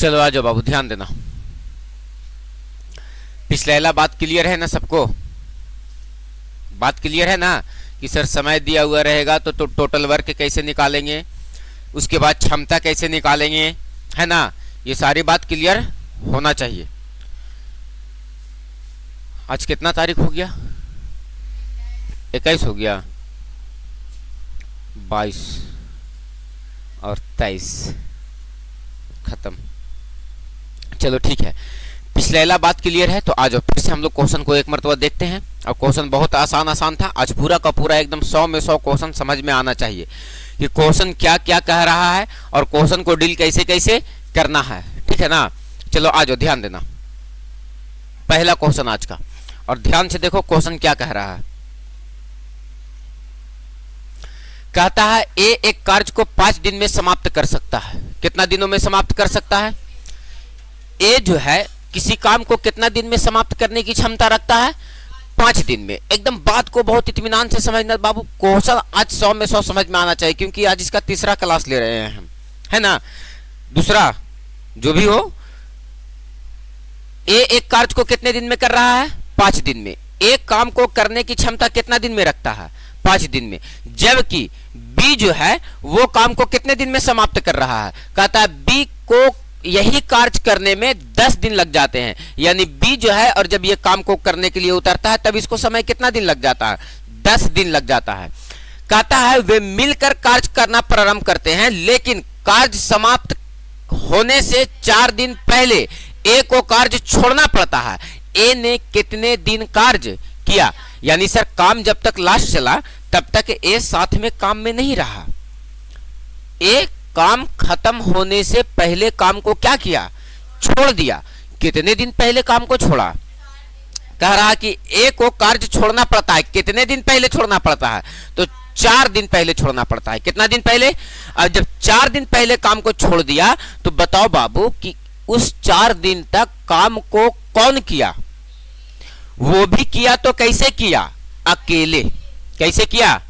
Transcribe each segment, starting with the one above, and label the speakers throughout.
Speaker 1: चलो आ जाओ बाबू, ध्यान देना। पिछला बात क्लियर है ना सबको? बात क्लियर है ना कि सर समय दिया हुआ रहेगा तो टोटल वर्क कैसे निकालेंगे, उसके बाद क्षमता कैसे निकालेंगे, है ना? ये सारी बात क्लियर होना चाहिए। आज कितना तारीख हो गया? 21 हो गया, 22 और 23 खत्म। चलो ठीक है, पिछला बात क्लियर है तो आ जाओ फिर से हम लोग क्वेश्चन को एक मरतबा देखते हैं। और क्वेश्चन बहुत आसान था। आज पूरा का पूरा एकदम 100 में 100 क्वेश्चन समझ में आना चाहिए कि क्वेश्चन क्या क्या कह रहा है और क्वेश्चन को डील कैसे कैसे करना है, ठीक है ना? चलो आ जाओ, ध्यान देना। पहला क्वेश्चन आज का, और ध्यान से देखो क्वेश्चन क्या कह रहा है। कहता है ए एक कार्य को 5 दिन में समाप्त कर सकता है। कितना दिनों में समाप्त कर सकता है? ए जो है किसी काम को कितना दिन में समाप्त करने की क्षमता रखता है? 5 दिन में। एकदम बात को बहुत इत्मीनान से समझना बाबू। क्वेश्चन आज 100 में 100 समझ में आना चाहिए, क्योंकि आज इसका तीसरा क्लास ले रहे हैं हम, है ना? दूसरा जो भी हो, ए एक कार्य को कितने दिन में कर रहा है? 5 दिन में। एक काम को करने की क्षमता कितना दिन में रखता है? 5 दिन में। जबकि बी जो है वो काम को कितने दिन में समाप्त कर रहा है? कहता है बी को यही कार्य करने में 10 दिन लग जाते हैं। यानी बी जो है और जब ये काम को करने के लिए उतरता है तब इसको समय कितना दिन लग जाता है? 10 दिन लग जाता है। कहता है वे मिलकर कार्य करना प्रारंभ करते हैं, लेकिन कार्य समाप्त होने से 4 दिन पहले ए को कार्य छोड़ना पड़ता है। ए ने कितने दिन कार्य किया? यानी सर काम जब तक लास्ट चला तब तक ए साथ में काम में नहीं रहा। ए काम खत्म होने से पहले काम को क्या किया? छोड़ दिया। कितने दिन पहले काम को छोड़ा? कह रहा कि ए को कार्य छोड़ना पड़ता है। कितने दिन पहले छोड़ना पड़ता है? तो 4 दिन पहले छोड़ना पड़ता है। कितना दिन पहले? अब जब 4 दिन पहले काम को छोड़ दिया तो बताओ बाबू कि उस 4 दिन तक काम को कौन किया? वो भी किया तो कैसे किया? अकेले। कैसे किया?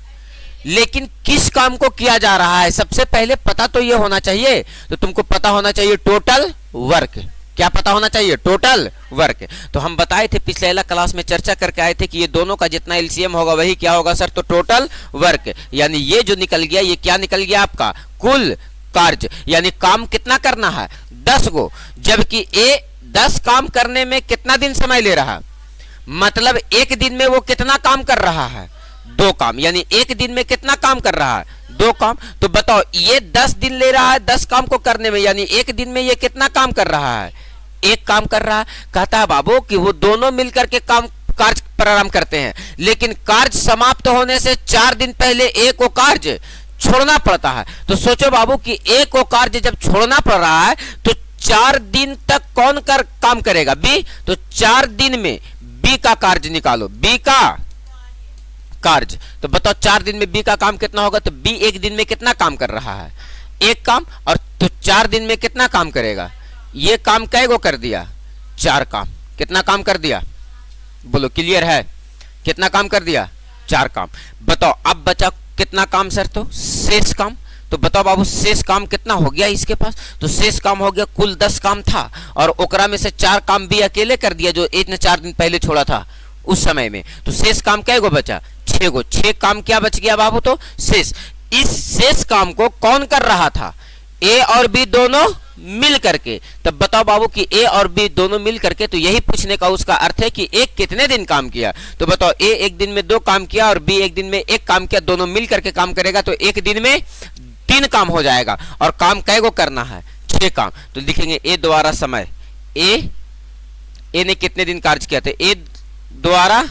Speaker 1: लेकिन किस काम को किया जा रहा है? सबसे पहले पता तो ये होना चाहिए। तो तुमको पता होना चाहिए टोटल वर्क। क्या पता होना चाहिए? Total work. तो हम बताए थे पिछले क्लास में चर्चा करके आए थे कि ये दोनों का जितना एलसीएम होगा वही क्या होगा सर? तो टोटल वर्क। यानी ये जो निकल गया, ये क्या निकल गया आपका? कुल कार्य। यानी काम कितना करना है? 10 गो। जबकि ए 10 काम करने में कितना दिन समय ले रहा? मतलब एक दिन में वो कितना काम कर रहा है? 2 काम। यानी एक दिन में कितना काम कर रहा है? 2 काम। तो बताओ ये 10 दिन ले रहा है 10 काम को करने में, यानी एक दिन में ये कितना काम कर रहा है? 1 काम कर रहा है। कहता है बाबू कि वो दोनों मिलकर के काम कार्य प्रारंभ करते हैं, लेकिन कार्य समाप्त होने से 4 दिन पहले ए को कार्य छोड़ना पड़ता है। तो सोचो बाबू कि ए को कार्य जब छोड़ना पड़ रहा है तो 4 दिन तक कौन काम करेगा? बी। तो 4 दिन में बी का कार्य निकालो। बी का कार्य। तो बताओ 4 दिन में बी का काम कितना होगा? तो बी एक दिन में कितना काम कर रहा है? 1 काम। और तो 4 दिन में कितना काम करेगा? ये काम कै गो कर दिया? 4 काम। कितना काम कर दिया? बोलो, क्लियर है? कितना काम कर दिया? 4 काम। बताओ अब बचा कितना काम सर? तो शेष काम। तो बताओ बाबू शेष काम कितना हो गया इसके पास? तो शेष काम हो गया, कुल 10 काम था और ओकरा में से 4 काम भी अकेले कर दिया जो एक ने 4 दिन पहले छोड़ा था उस समय में। तो शेष काम कै गो बचा? 6 गो। 6 काम क्या बच गया बाबू? तो शेष। इस शेष काम को कौन कर रहा था? ए और बी दोनों मिल करके। तब बताओ बाबू कि ए और बी दोनों मिल करके, तो यही पूछने का उसका अर्थ है कि ए कितने दिन काम किया। तो बताओ ए एक दिन में 2 काम किया और बी एक दिन में 1 काम किया, दोनों मिल करके काम करेगा तो एक दिन में 3 काम हो जाएगा। और काम कै गो करना है? 6 काम। तो लिखेंगे ए द्वारा समय। ए ने कितने दिन कार्य किया था? ए द्वारा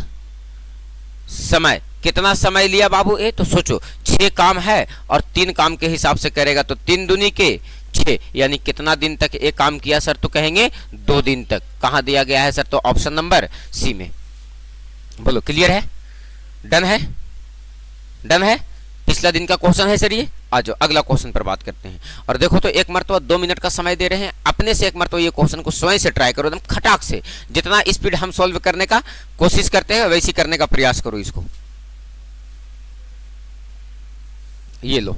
Speaker 1: समय। कितना समय लिया बाबू ए? तो सोचो 6 काम है और 3 काम के हिसाब से करेगा तो 3 दूनी के 6, यानी कितना दिन तक ए काम किया सर? तो कहेंगे 2 दिन तक। कहां दिया गया है सर? तो ऑप्शन नंबर सी में। बोलो, क्लियर है? डन है? डन है? पिछला दिन का क्वेश्चन है सर ये। आ जाओ अगला क्वेश्चन पर बात करते हैं। और देखो तो एक मरतबा 2 मिनट का समय दे रहे हैं, अपने से एक मरतबा ये क्वेश्चन को स्वयं से ट्राई करो, एकदम खटाक से। जितना स्पीड हम सॉल्व करने का कोशिश करते हैं वैसे करने का प्रयास करो इसको। ये लो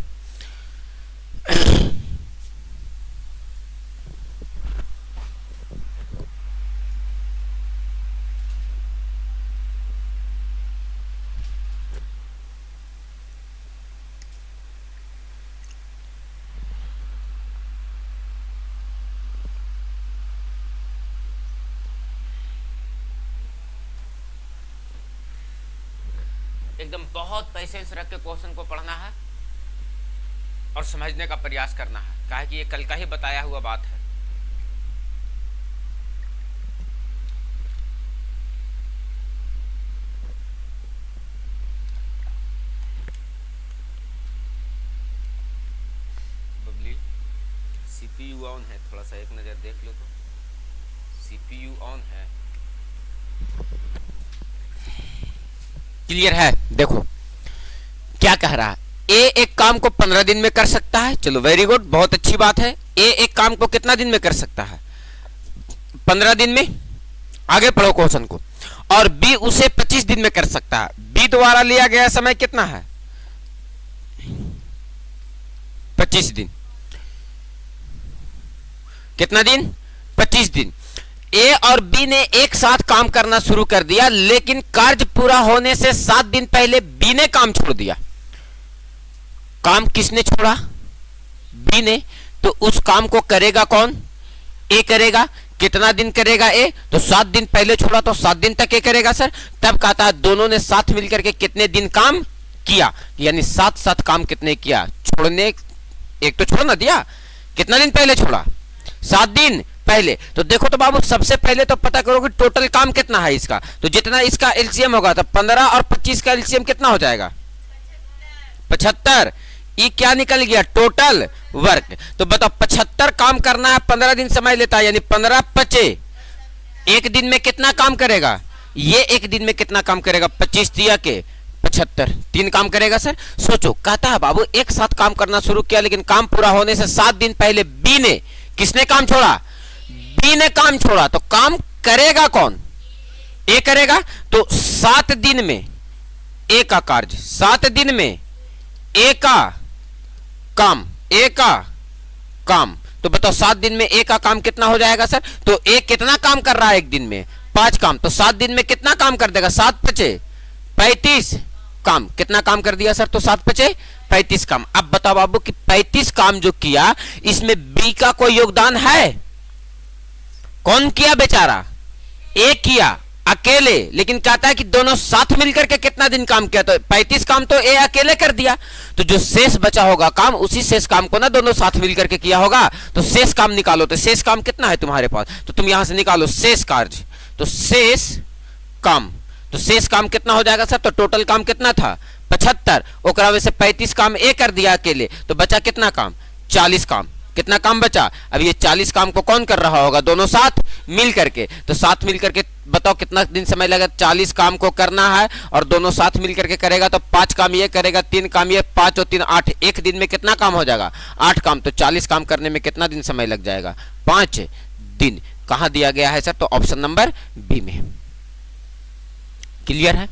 Speaker 1: एकदम बहुत पेशेंस रख के क्वेश्चन को पढ़ना है और समझने का प्रयास करना है, काहे कि ये कल का ही बताया हुआ बात है। बबली, सीपीयू ऑन है, थोड़ा सा एक नजर देख लो तो। सीपीयू ऑन है, क्लियर है? देखो क्या कह रहा है, ए एक काम को 15 दिन में कर सकता है, चलो वेरी गुड, बहुत अच्छी बात है। ए एक काम को कितना दिन में कर सकता है? 15 दिन में। आगे पढ़ो क्वेश्चन को। और बी उसे 25 दिन में कर सकता है। बी द्वारा लिया गया समय कितना है? 25 दिन। कितना दिन? 25 दिन। ए और बी ने एक साथ काम करना शुरू कर दिया, लेकिन कार्य पूरा होने से 7 दिन पहले बी ने काम छोड़ दिया। काम किसने छोड़ा? बी ने। तो उस काम को करेगा कौन? ए करेगा। कितना दिन करेगा ए? तो 7 दिन पहले छोड़ा, तो 7 दिन तक ए करेगा सर। तब कहता है दोनों ने साथ मिलकर के कितने दिन काम किया, यानी साथ साथ काम कितने किया? छोड़ने एक तो छोड़ ना दिया, कितना दिन पहले छोड़ा? 7 दिन पहले। तो देखो तो बाबू, सबसे पहले तो पता करो कि टोटल काम कितना है इसका। तो जितना इसका एलसीएम होगा, तो 15 और 25 का एलसीएम कितना हो जाएगा? 75। ये क्या निकल गया? Total work. तो बताओ 75 काम करना है, 15 दिन समय लेता है, यानी 15 पचे एक दिन में कितना काम करेगा? ये एक दिन में कितना काम करेगा? 25 दिया के 75, 3 काम करेगा सर। सोचो, कहता है बाबू एक साथ काम करना शुरू किया, लेकिन काम पूरा होने से 7 दिन पहले बी ने, किसने काम छोड़ा? बी ने काम छोड़ा। तो काम करेगा कौन? ए करेगा। तो 7 दिन में ए का कार्य, 7 दिन में ए का काम, ए का काम। तो बताओ 7 दिन में ए का काम कितना हो जाएगा सर? तो ए कितना काम कर रहा है एक दिन में? 5 काम। तो 7 दिन में कितना काम कर देगा? 7 पचे 35 काम। कितना काम कर दिया सर? तो 7 पचे 35 काम। अब बताओ बाबू कि 35 काम जो किया, इसमें बी का कोई योगदान है? कौन किया बेचारा? ए किया अकेले, लेकिन कहता है कि दोनों साथ मिलकर के कितना दिन काम किया? तो 35 काम तो ए अकेले कर दिया। तो जो शेष बचा होगा काम, उसी शेष काम को ना दोनों साथ मिलकर के किया होगा। तो शेष काम निकालो। तो शेष काम कितना है तुम्हारे पास? तो तुम यहां से निकालो शेष कार्य। तो शेष काम, तो शेष काम कितना हो जाएगा सर? तो टोटल काम कितना था? 75। ओकरा में से 35 काम ए कर दिया अकेले, तो बचा कितना काम? 40 काम। कितना काम बचा? अब ये 40 काम को कौन कर रहा होगा? दोनों साथ मिल करके। तो साथ मिल करके बताओ कितना दिन समय लगेगा? 40 काम को करना है और दोनों साथ मिल करके करेगा, तो 5 काम ये करेगा, 3 काम ये, 5 और 3 8। एक दिन में कितना काम हो जाएगा? 8 काम। तो 40 काम करने में कितना दिन समय लग जाएगा? 5 दिन। कहां दिया गया है सर? तो ऑप्शन नंबर बी में। क्लियर है?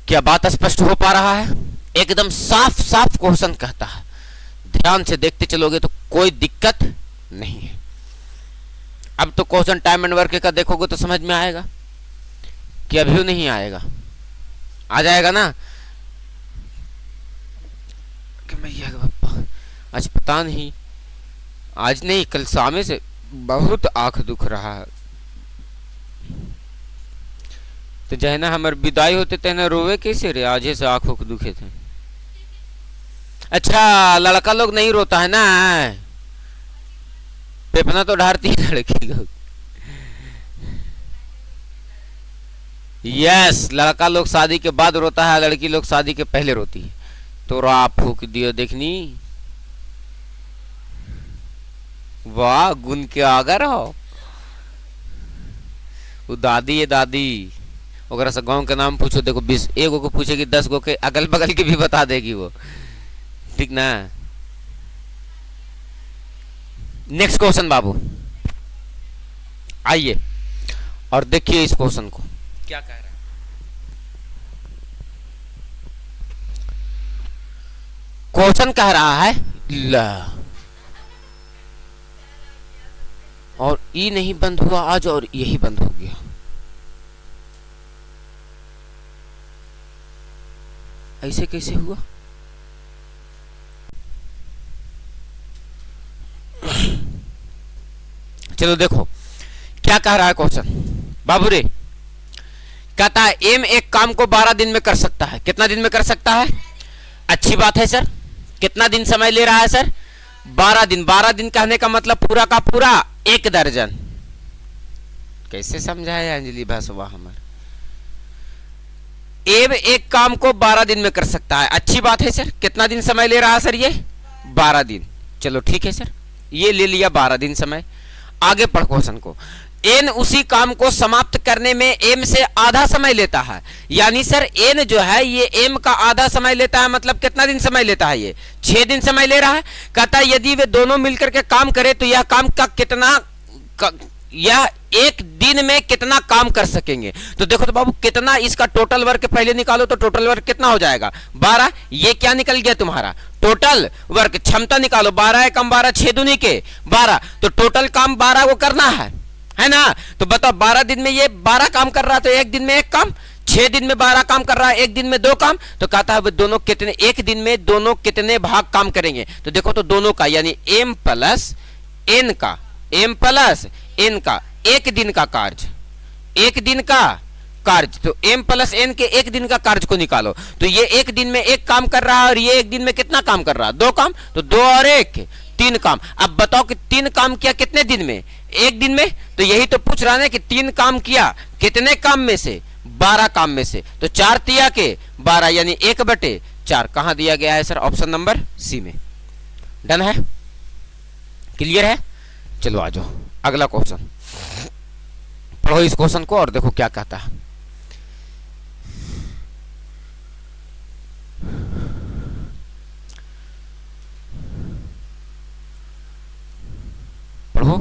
Speaker 1: क्या बात स्पष्ट हो पा रहा है? एकदम साफ साफ क्वेश्चन कहता है, ध्यान से देखते चलोगे तो कोई दिक्कत नहीं है। अब तो क्वेश्चन टाइम एंड वर्क का देखोगे तो समझ में आएगा कि अभी नहीं आएगा, आ जाएगा ना कि मैया बापा आज पता नहीं, आज नहीं कल शामे से बहुत आंख दुख रहा है। तो जहना हमार विदाई होते तेना रोवे कैसे रे? आज से आंखों को दुखे थे। अच्छा, लड़का लोग नहीं रोता है ना, पेपना तो ढारती है लड़की लोग। यस, लड़का लोग शादी के बाद रोता है, लड़की लोग शादी के पहले रोती है। तो रा फूक दियो देखनी, वाह गुन के आगर हो। वो दादी है दादी, ओकरा से गांव के नाम पूछो, देखो 20 एगो को पूछेगी 10 गो के अगल बगल के भी बता देगी वो, ठीक ना। नेक्स्ट क्वेश्चन बाबू, आइए और देखिए इस क्वेश्चन को क्या कह रहा है। क्वेश्चन कह रहा है ला, और ई नहीं बंद हुआ आज और यही बंद हो गया। ऐसे कैसे हुआ? चलो देखो क्या कह रहा है क्वेश्चन। बाबू रे कहता है एम एक काम को 12 दिन में कर सकता है। कितना दिन में कर सकता है? अच्छी बात है सर। कितना दिन समय ले रहा है सर? 12 दिन। 12 दिन कहने का मतलब पूरा का पूरा 1 दर्जन। कैसे समझाया अंजलि भासवा हमार? एम एक काम को 12 दिन में कर सकता है। अच्छी बात है सर। कितना दिन समय ले रहा है सर? ये 12 दिन। चलो ठीक है सर, ये ले लिया 12 दिन समय। आगे पढ़ क्वेश्चन को। एन उसी काम को समाप्त करने में एम से आधा समय लेता है। यानी सर एन जो है ये एम का आधा समय लेता है, मतलब कितना दिन समय लेता है? ये 6 दिन समय ले रहा है। कहता है यदि वे दोनों मिलकर के काम करें तो यह काम का कितना यह एक दिन में कितना काम कर सकेंगे? तो देखो तो बाबू कितना, इसका टोटल वर्क पहले निकालो तो टोटल वर्क कितना हो जाएगा? 12। ये क्या निकल गया तुम्हारा? Total work. क्षमता निकालो, 12 एकम 12, 6 दूनी के 12, तो टोटल काम 12 को करना है ना? तो बताओ 12 दिन में ये 12 काम कर रहा है, तो एक दिन में एक काम, 6 दिन में 12 काम कर रहा है, एक दिन में 2 काम। तो कहता है दोनों कितने, एक दिन में दोनों कितने भाग काम करेंगे? तो देखो तो दोनों का यानी एम प्लस एन का, एम प्लस एन का एक दिन का कार्य, एक दिन का कार्य। तो m प्लस n के एक दिन का कार्य को निकालो। तो ये एक दिन में एक काम कर रहा है और ये एक दिन में कितना काम कर रहा है? 2 काम। तो 2 और 1 3 काम। अब बताओ कि 3 काम किया कितने दिन में? एक दिन में। तो यही तो पूछ रहा है कि 3 काम किया कितने काम में से? 12 काम में से। तो 4 तिया के 12 यानी 1/4 कहां दिया गया है सर? ऑप्शन नंबर सी में। डन है? क्लियर है? चलो आ जाओ अगला क्वेश्चन पढ़ो इस क्वेश्चन को और देखो क्या कहता है। पढ़ो,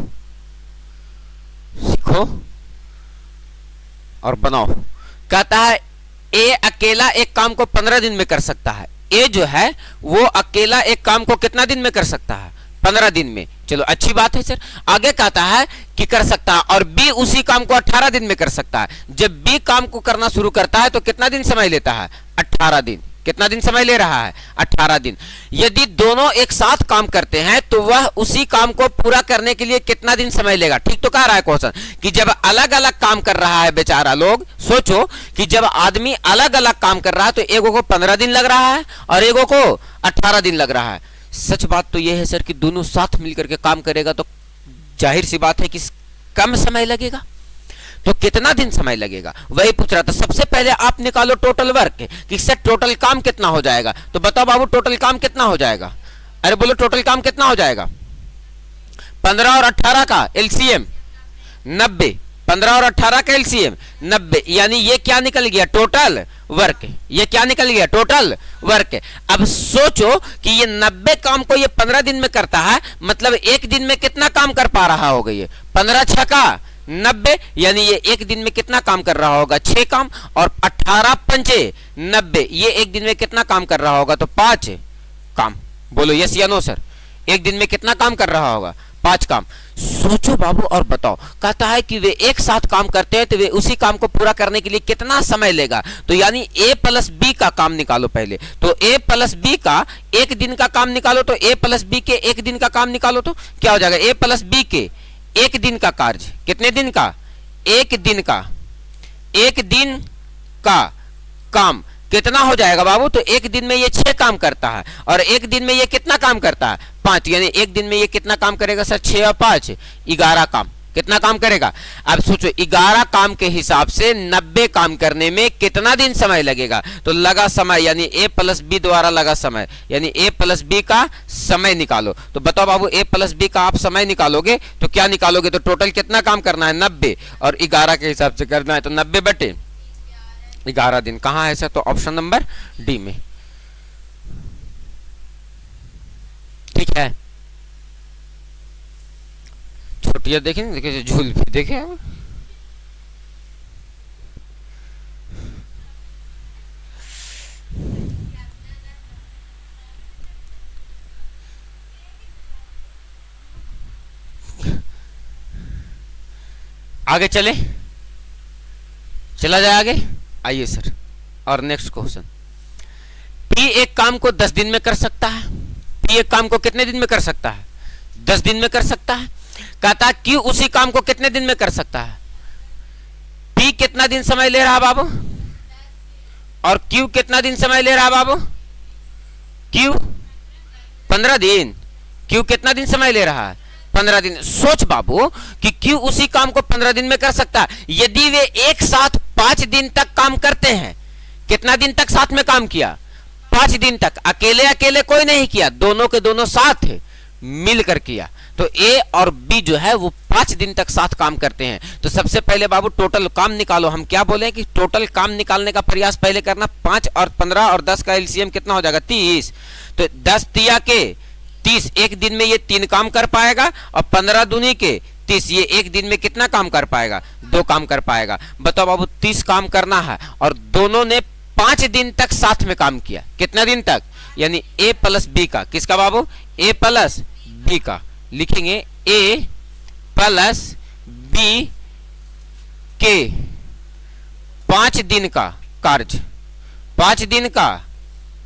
Speaker 1: सीखो और बनाओ। कहता है ए अकेला एक काम को 15 दिन में कर सकता है। ए जो है वो अकेला एक काम को कितना दिन में कर सकता है? 15 दिन में। चलो अच्छी बात है सर। आगे कहता है कि कर सकता है और बी उसी काम को 18 दिन में कर सकता है। जब बी काम को करना शुरू करता है तो कितना दिन समय लेता है? 18 दिन। कितना दिन समय ले रहा है? 18 दिन। यदि दोनों एक साथ काम करते हैं तो वह उसी काम को पूरा करने के लिए कितना दिन समय लेगा? ठीक तो कह रहा है क्वेश्चन कि जब अलग अलग काम कर रहा है बेचारा, लोग सोचो कि जब आदमी अलग अलग काम कर रहा है तो एगो को 15 दिन लग रहा है और एगो को 18 दिन लग रहा है। सच बात तो यह है सर कि दोनों साथ मिलकर के काम करेगा तो जाहिर सी बात है कि कम समय लगेगा। तो कितना दिन समय लगेगा वही पूछ रहा था। सबसे पहले आप निकालो टोटल वर्क कि सर टोटल काम कितना हो जाएगा। तो बताओ बाबू टोटल काम कितना हो जाएगा? अरे बोलो टोटल काम कितना हो जाएगा? 15 और 18 का एलसीएम 90। 15 और 18 का एलसीएम 90 यानी ये क्या निकल गया? Total work. ये क्या निकल गया? Total work. अब सोचो कि ये 90 काम को ये 15 दिन में करता है, मतलब एक दिन में कितना काम कर पा रहा होगा? ये 15 छका 90 यानी ये एक दिन में कितना काम कर रहा होगा? 6 काम। और 18 पंचे 90 ये एक दिन में कितना काम कर रहा होगा? तो 5 काम। बोलो यस या नो सर? एक दिन में कितना काम कर रहा होगा? 5 काम। सोचो बाबू और बताओ। कहता है कि वे एक साथ काम करते हैं तो वे उसी काम को पूरा करने के लिए कितना समय लेगा? तो यानी a प्लस बी का काम निकालो पहले। तो a प्लस बी का एक दिन का काम निकालो तो a प्लस बी के एक दिन का काम निकालो तो क्या हो जाएगा? a प्लस बी के एक दिन का कार्य। कितने दिन का? एक दिन का। एक दिन का काम कितना हो जाएगा बाबू? तो एक दिन में ये 6 काम करता है और एक दिन में ये कितना काम करता है? 5। यानी एक दिन में ये कितना काम करेगा सर? 6 और 5 11 काम। कितना काम करेगा? अब सोचो 11 काम के हिसाब से 90 काम करने में कितना दिन समय लगेगा? तो लगा समय यानी a प्लस बी द्वारा लगा समय यानी a प्लस बी का समय निकालो। तो बताओ बाबू a प्लस बी का आप समय निकालोगे तो क्या निकालोगे? तो टोटल कितना काम करना है? 90 और 11 के हिसाब से करना है तो 90/11 दिन। कहां है सर? तो ऑप्शन नंबर डी में। ठीक है। छोटिया देखे देखिए, झूल भी देखे। आगे चले, चला जाए आगे। आइए सर और नेक्स्ट क्वेश्चन। पी एक काम को 10 दिन में कर सकता है। पी एक काम को कितने दिन में कर सकता है? 10 दिन में कर सकता है। कहता क्यू उसी काम को कितने दिन में कर सकता है? पी कितना दिन समय ले रहा है बाबू, और क्यू कितना दिन समय ले रहा है बाबू, क्यू 15 दिन, क्यू कितना दिन समय ले रहा है 15 दिन। सोच बाबू कि क्यू उसी काम को 15 दिन में कर सकता है यदि वे एक साथ 5 दिन तक काम करते हैं। कितना दिन तक साथ में काम किया, 5 दिन तक। अकेले अकेले कोई नहीं किया, दोनों के दोनों साथ मिलकर किया। तो ए और बी जो है वो 5 दिन तक साथ काम करते हैं। तो सबसे पहले बाबू टोटल काम निकालो। हम क्या बोले कि टोटल काम निकालने का प्रयास पहले करना। 5 और 15 और 10 का एलसीएम कितना हो जाएगा 30। तो 10 तिया के 30, एक दिन में ये 3 काम कर पाएगा, और 15 दूनी के 30, ये एक दिन में कितना काम कर पाएगा, 2 काम कर पाएगा। बताओ बाबू 30 काम करना है, और दोनों ने 5 दिन तक साथ में काम किया। कितना दिन तक, यानी ए प्लस बी का, किसका बाबू, ए प्लस बी का। लिखेंगे ए प्लस बी के 5 दिन का कार्य, 5 दिन का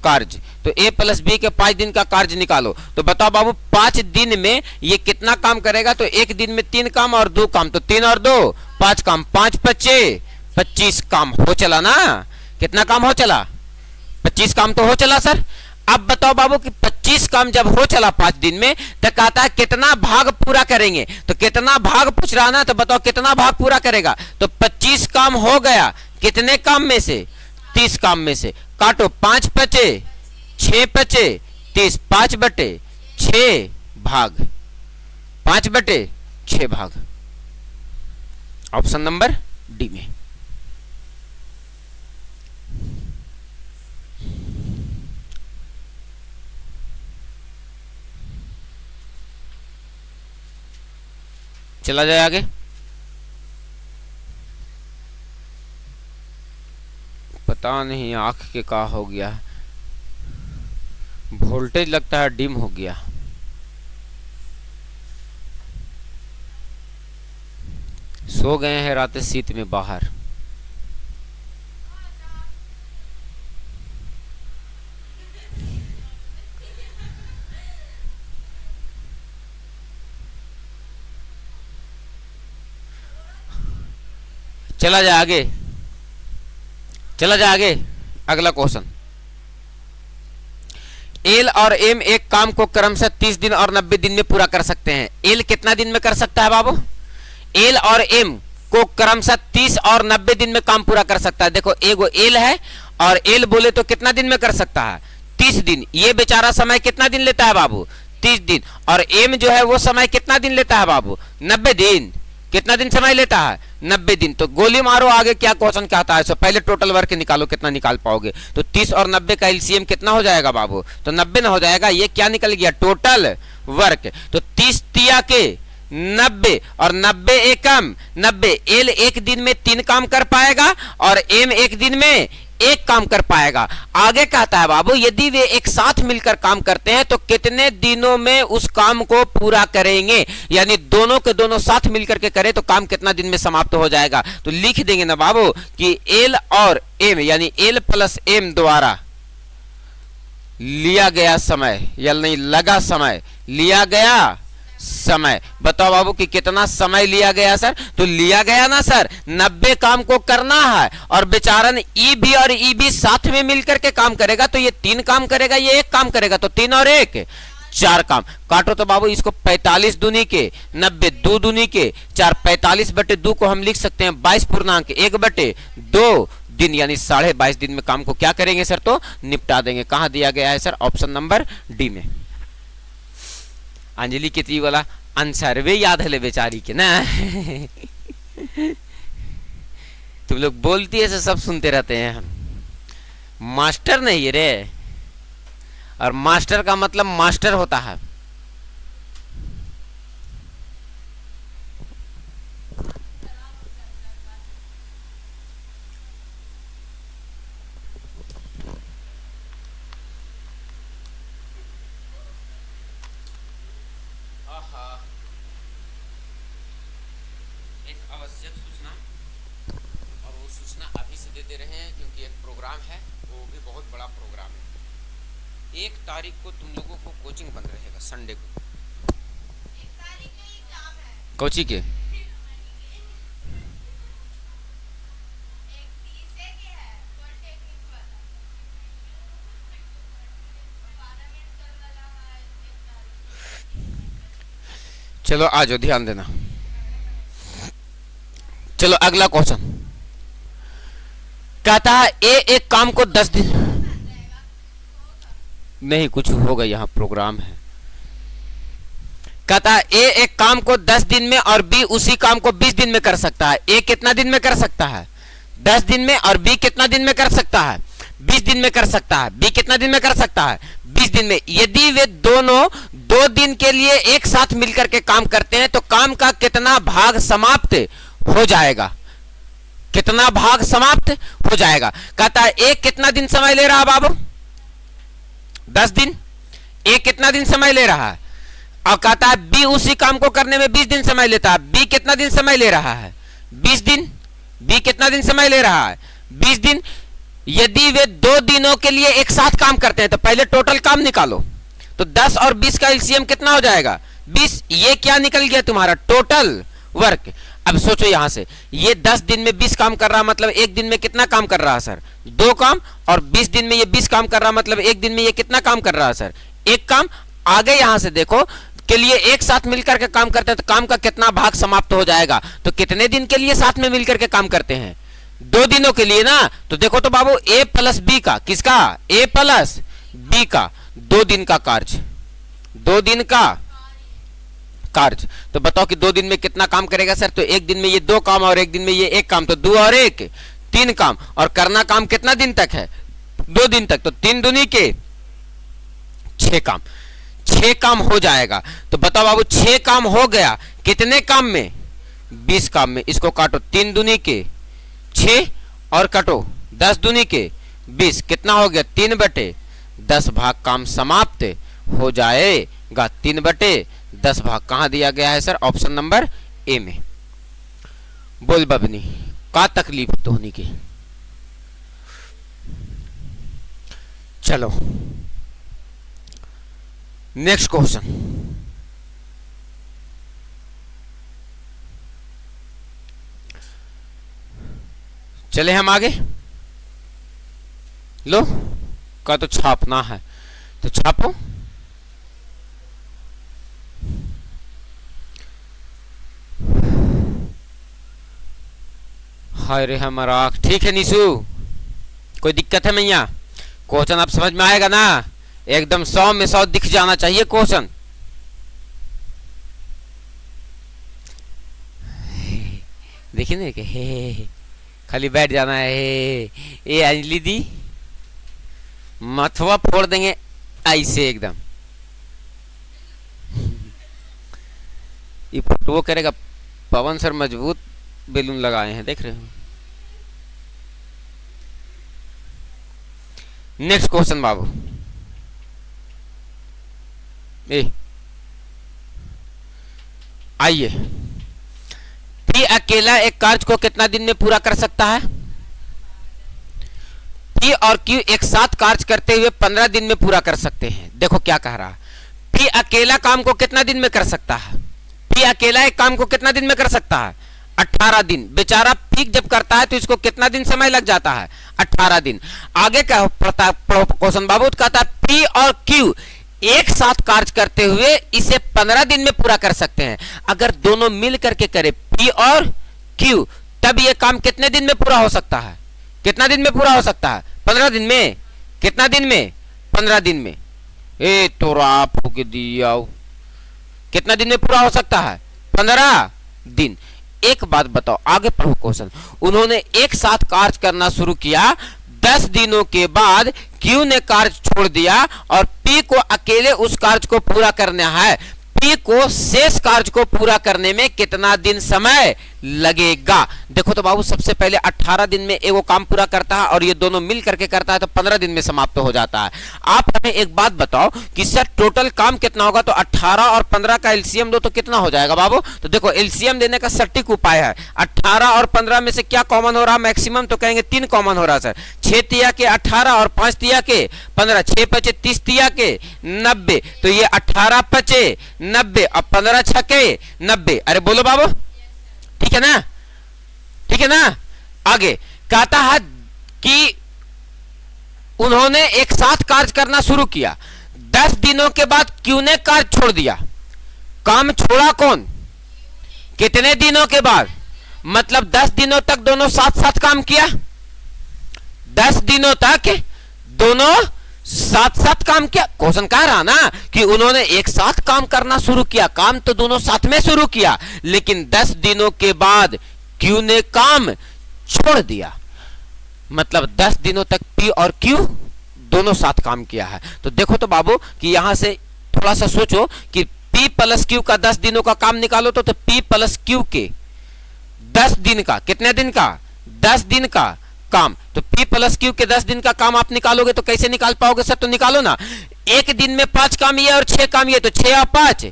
Speaker 1: कार्य। तो ए प्लस बी के 5 दिन का कार्य निकालो। तो बताओ बाबू 5 दिन में ये कितना काम करेगा, तो एक दिन में 3 काम और 2 काम, तो 3 और 2 5 काम, 5 5 25 काम हो चला ना। कितना काम हो चला, 25 काम तो हो चला सर। अब बताओ बाबू कि 25 काम जब हो चला 5 दिन में, तो कहता है कितना भाग पूरा करेंगे। तो कितना भाग पूछ रहा ना, तो बताओ कितना भाग पूरा करेगा। तो 25 काम हो गया कितने काम में से, 30 काम में से। काटो, 5 5 6 5 30, 5/6 भाग, 5/6 भाग। ऑप्शन नंबर डी में। चला जाए आगे। पता नहीं आंख के का हो गया, वोल्टेज लगता है डिम हो गया। सो गए हैं रात शीत में बाहर। चला जा आगे, चला जा आगे। अगला क्वेश्चन, एल और एम एक काम को क्रमशः 30 दिन और 90 दिन में पूरा कर सकते हैं। एल कितना दिन में कर सकता है बाबू, एल और एम को क्रमशः 30 और 90 दिन में काम पूरा कर सकता है। देखो एगो एल है, और एल बोले तो कितना दिन में कर सकता है 30 दिन। ये बेचारा समय कितना दिन लेता है बाबू, 30 दिन। और एम जो है वो समय कितना दिन लेता है बाबू, 90 दिन। कितना दिन समय लेता है, 90 दिन। तो गोली मारो आगे क्या क्वेश्चन कहता है। सो पहले टोटल वर्क निकालो, कितना निकाल पाओगे। तो 30 और 90 का एलसीएम कितना हो जाएगा बाबू, तो 90 ना हो जाएगा। ये क्या निकल गया, टोटल वर्क। तो 30 तिया के 90 और 90 एकम 90। एल एक दिन में 3 काम कर पाएगा, और एम एक दिन में 1 काम कर पाएगा। आगे कहता है बाबू यदि वे एक साथ मिलकर काम करते हैं तो कितने दिनों में उस काम को पूरा करेंगे। यानी दोनों के दोनों साथ मिलकर के करें तो काम कितना दिन में समाप्त हो जाएगा। तो लिख देंगे ना बाबू कि एल और एम, यानी एल प्लस एम द्वारा लिया गया समय, या नहीं लगा समय, लिया गया समय। बताओ बाबू कि कितना समय लिया गया सर, तो लिया गया ना सर 90 काम को करना है, और बेचारन ई भी और ई भी साथ में मिलकर के काम करेगा। तो ये 3 काम करेगा, ये 1 काम करेगा। तो 3 और 1 4 काम। काटो तो बाबू इसको 45 दूनी के 90, 2 दूनी के 4, 45/2 को हम लिख सकते हैं 22.1/2 दिन, यानी 22.5 दिन में काम को क्या करेंगे सर, तो निपटा देंगे। कहां दिया गया है सर, ऑप्शन नंबर डी में। अंजलि कितनी वाला आंसर वे याद है बेचारी के ना। तुम लोग बोलती है सब सुनते रहते हैं। हम मास्टर नहीं रे, और मास्टर का मतलब मास्टर होता है। तारीख को तुम लोगों को कोचिंग बंद रहेगा, संडे को। कोचिंग के चलो आ जाओ, ध्यान देना। चलो अगला क्वेश्चन कहता है ए एक काम को 10 दिन, नहीं कुछ होगा, यहां प्रोग्राम है। कहता है ए एक काम को 10 दिन में और बी उसी काम को 20 दिन में कर सकता है। ए कितना दिन में कर सकता है? 10 दिन में। और बी कितना दिन में कर सकता है? 20 दिन में कर सकता है। बी कितना दिन में कर सकता है? 20 दिन में। यदि वे दोनों 2 दिन के लिए एक साथ मिलकर के काम करते हैं तो काम का कितना भाग समाप्त हो जाएगा? कितना भाग समाप्त हो जाएगा? कहता है ए कितना दिन समय ले रहा है बाबू? 10 दिन। ए कितना दिन समय ले रहा है? और कहता है बी उसी काम को करने में 20 दिन समय लेता है। बी कितना दिन समय ले रहा है? 20 दिन। बी कितना दिन समय ले रहा है? 20 दिन। यदि वे 2 दिनों के लिए एक साथ काम करते हैं तो पहले टोटल काम निकालो। तो 10 और 20 का एलसीएम कितना हो जाएगा? 20। ये क्या निकल गया तुम्हारा? Total work. अब सोचो यहां से, ये 10 दिन में 20 काम कर रहा, मतलब एक दिन में कितना काम कर रहा है सर? 2 काम। और 20 दिन में ये 20 काम कर रहा, मतलब एक दिन में ये कितना काम कर रहा है सर? 1 काम। आगे यहां से देखो के लिए एक साथ मिलकर के काम करते हैं तो काम का कितना भाग समाप्त हो जाएगा? तो कितने दिन के लिए साथ में मिलकर के काम करते हैं? 2 दिनों के लिए ना। तो देखो तो बाबू ए प्लस बी का, किसका? ए प्लस बी का 2 दिन का कार्य, 2 दिन का कार्य। तो बताओ कि 2 दिन में कितना काम करेगा सर? तो एक दिन में ये 2 काम और एक दिन में ये 1 काम, तो 2 और 1 3 काम। और करना काम कितना दिन तक है? 2 दिन तक। तो 3 दूनी के 6 काम, 6 काम हो जाएगा। तो बताओ बाबू 6 काम हो गया कितने काम में? 20 काम में। इसको काटो, 3 दूनी के 6 और काटो 10 दूनी के 20, कितना हो गया? 3/10 भाग काम समाप्त हो जाएगा। 3/10 भाग कहां दिया गया है सर? ऑप्शन नंबर ए में। बोल बबनी का तकलीफ धोनी की। चलो नेक्स्ट क्वेश्चन। चले हम आगे। लो का तो छापना है तो छापो। हाय रे हमारा आँख। ठीक है निशु, कोई दिक्कत है मैया? क्वेश्चन आप समझ में आएगा ना? एकदम 100 में 100 दिख जाना चाहिए क्वेश्चन। देखिए ना कि हे खाली बैठ जाना है। ये अंजलि दी मथवा फोड़ देंगे ऐसे एकदम। ये फोटो करेगा पवन सर, मजबूत बैलून लगाए हैं, देख रहे हो। नेक्स्ट क्वेश्चन बाबू। आइए, पी अकेला एक कार्य को कितना दिन में पूरा कर सकता है? पी और क्यू एक साथ कार्य करते हुए 15 दिन में पूरा कर सकते हैं। देखो क्या कह रहा है, पी अकेला काम को कितना दिन में कर सकता है? पी अकेला एक काम को कितना दिन में कर सकता है? 18 दिन। बेचारा पी जब करता है तो इसको कितना दिन समय लग जाता है? 18 दिन। आगे क्या क्वेश्चन बाबू कहता है पी और क्यू एक साथ कार्य करते हुए इसे 15 दिन में पूरा कर सकते हैं। अगर दोनों मिल करके करे पी और क्यू, तब यह काम कितने दिन में पूरा हो सकता है? कितना दिन में पूरा हो सकता है? 15 दिन में। कितना दिन में? 15 दिन में। ए तो आप के दिया कितना दिन में पूरा हो सकता है? 15 दिन। एक बात बताओ, आगे पढ़ो क्वेश्चन। उन्होंने एक साथ कार्य करना शुरू किया। 10 दिनों के बाद क्यू ने कार्य छोड़ दिया और पी को अकेले उस कार्य को पूरा करना है। पी को शेष कार्य को पूरा करने में कितना दिन समय लगेगा? देखो तो बाबू सबसे पहले 18 दिन में एगो काम पूरा करता है और ये दोनों मिल करके करता है तो 15 दिन में समाप्त हो जाता है। आप हमें एक बात बताओ कि सर टोटल काम कितना होगा? तो 18 और 15 का एलसीएम दो तो कितना हो जाएगा बाबू? तो देखो एलसीएम देने का सटीक उपाय है। 18 और 15 में से क्या कॉमन हो रहा है? मैक्सिमम तो कहेंगे 3 कॉमन हो रहा है सर। 6 तिया के 18 और 5 तिया के 15, 6 पचे 30 तिया के 90। तो ये 18 पचे 90 और 15 छके 90। अरे बोलो बाबू, ठीक है ना? ठीक है ना? आगे कहता है कि उन्होंने एक साथ कार्य करना शुरू किया। 10 दिनों के बाद क्यू ने कार्य छोड़ दिया। काम छोड़ा कौन? कितने दिनों के बाद? मतलब 10 दिनों तक दोनों साथ साथ काम किया। 10 दिनों तक दोनों साथ साथ काम किया। क्वेश्चन कह रहा ना कि उन्होंने एक साथ काम करना शुरू किया, काम तो दोनों साथ में शुरू किया, लेकिन 10 दिनों के बाद क्यू ने काम छोड़ दिया। मतलब 10 दिनों तक पी और क्यू दोनों साथ काम किया है। तो देखो तो बाबू कि यहां से थोड़ा सा सोचो कि P प्लस क्यू का 10 दिनों का काम निकालो तो P प्लस क्यू के 10 दिन का, कितने दिन का? 10 दिन का काम। तो P प्लस क्यू के 10 दिन का काम आप निकालोगे तो कैसे निकाल पाओगे सर? तो निकालो ना, एक दिन में 5 काम ये और 6 काम ये, तो 6 और 5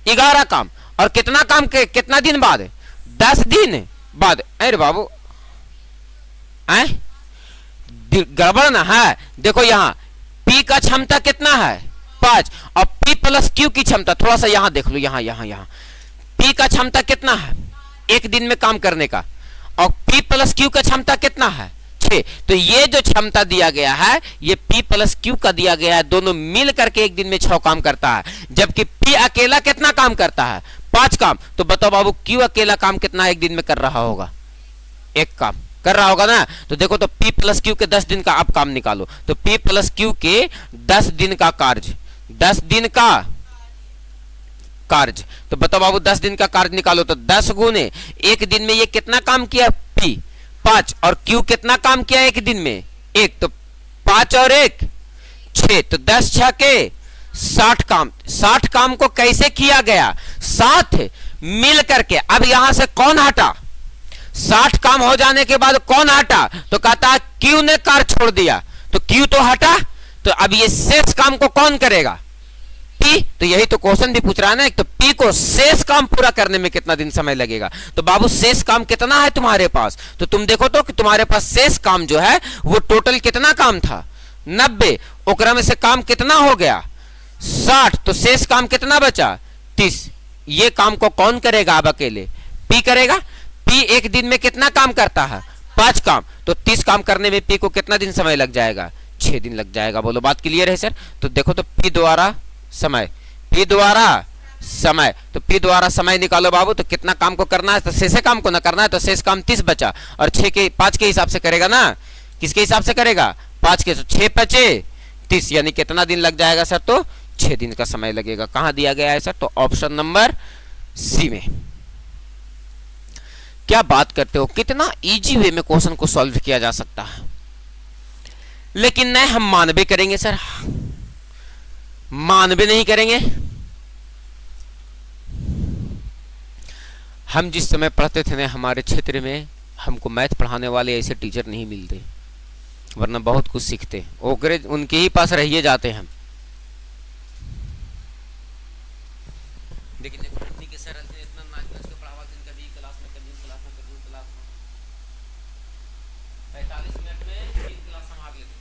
Speaker 1: 11 काम। और कितना काम के कितना दिन बाद? 10 दिन बाद। अरे बाबू गड़बड़ ना है। देखो यहाँ P का क्षमता कितना है? 5, और P प्लस क्यू की क्षमता थोड़ा सा यहाँ देख लो, यहाँ P का क्षमता कितना है एक दिन में काम करने का, और P प्लस क्यू का क्षमता कितना है? 6। तो ये जो क्षमता दिया गया है ये P प्लस क्यू का दिया गया है, दोनों मिल करके एक दिन में 6 काम करता है, जबकि P अकेला कितना काम करता है? 5 काम। तो बताओ बाबू क्यू अकेला काम कितना एक दिन में कर रहा होगा? 1 काम कर रहा होगा ना। तो देखो तो P प्लस क्यू के 10 दिन का आप काम निकालो। तो P प्लस क्यू के 10 दिन का कार्य, 10 दिन का कार्य। तो बताओ बाबू 10 दिन का कार्य निकालो तो 10 गुने एक दिन में ये कितना काम किया? P 5, और Q कितना काम किया एक दिन में? 1। तो 5 और 1 6, तो 10 6 के 60 काम। 60 काम को कैसे किया गया? साथ मिल करके। अब यहां से कौन हटा? 60 काम हो जाने के बाद कौन हटा? तो कहता है Q ने कार्य छोड़ दिया, तो Q तो हटा। तो अब ये शेष काम को कौन करेगा? P। तो यही तो क्वेश्चन भी पूछ रहा है ना, तो P को शेष काम पूरा करने में कितना दिन समय लगेगा? तो बाबू शेष काम कितना है तुम्हारे पास? तो तुम देखो तो कि तुम्हारे पास शेष काम जो है वो टोटल कितना काम था? 90। ओकरा में से काम कितना हो गया? 60। तो शेष काम कितना बचा? 30। ये काम को कौन करेगा अब अकेले? P करेगा। P एक दिन में कितना काम करता है? 5 काम। तो 30 काम करने में P को कितना दिन समय लग जाएगा? 6 दिन लग जाएगा। बोलो बात क्लियर है सर? तो देखो तो P द्वारा समय, P द्वारा समय, तो P द्वारा समय निकालो बाबू। तो कितना काम को करना है? तो शेष काम को ना करना है, तो शेष काम 30 बचा, और 5 के हिसाब से करेगा ना। किसके हिसाब से करेगा? 5 के। तो 6 बचे 30, यानी कितना दिन लग जाएगा सर? तो 6 दिन का समय लगेगा। कहां दिया गया है सर? तो ऑप्शन नंबर सी में। क्या बात करते हो, कितना इजी वे में क्वेश्चन को सॉल्व किया जा सकता है। लेकिन नहीं, हम मानवे करेंगे सर, मानवे नहीं करेंगे। हम जिस समय पढ़ते थे ना, हमारे क्षेत्र में हमको मैथ पढ़ाने वाले ऐसे टीचर नहीं मिलते, वरना बहुत कुछ सीखते। ओकरे उनके ही पास रहिए जाते हैं। लेकिन के सर इतना नाच के पढ़ावा दिन कभी क्लास में, कभी क्लास में, कभी क्लास में 45 मिनट में 3 क्लास संभाल लेते।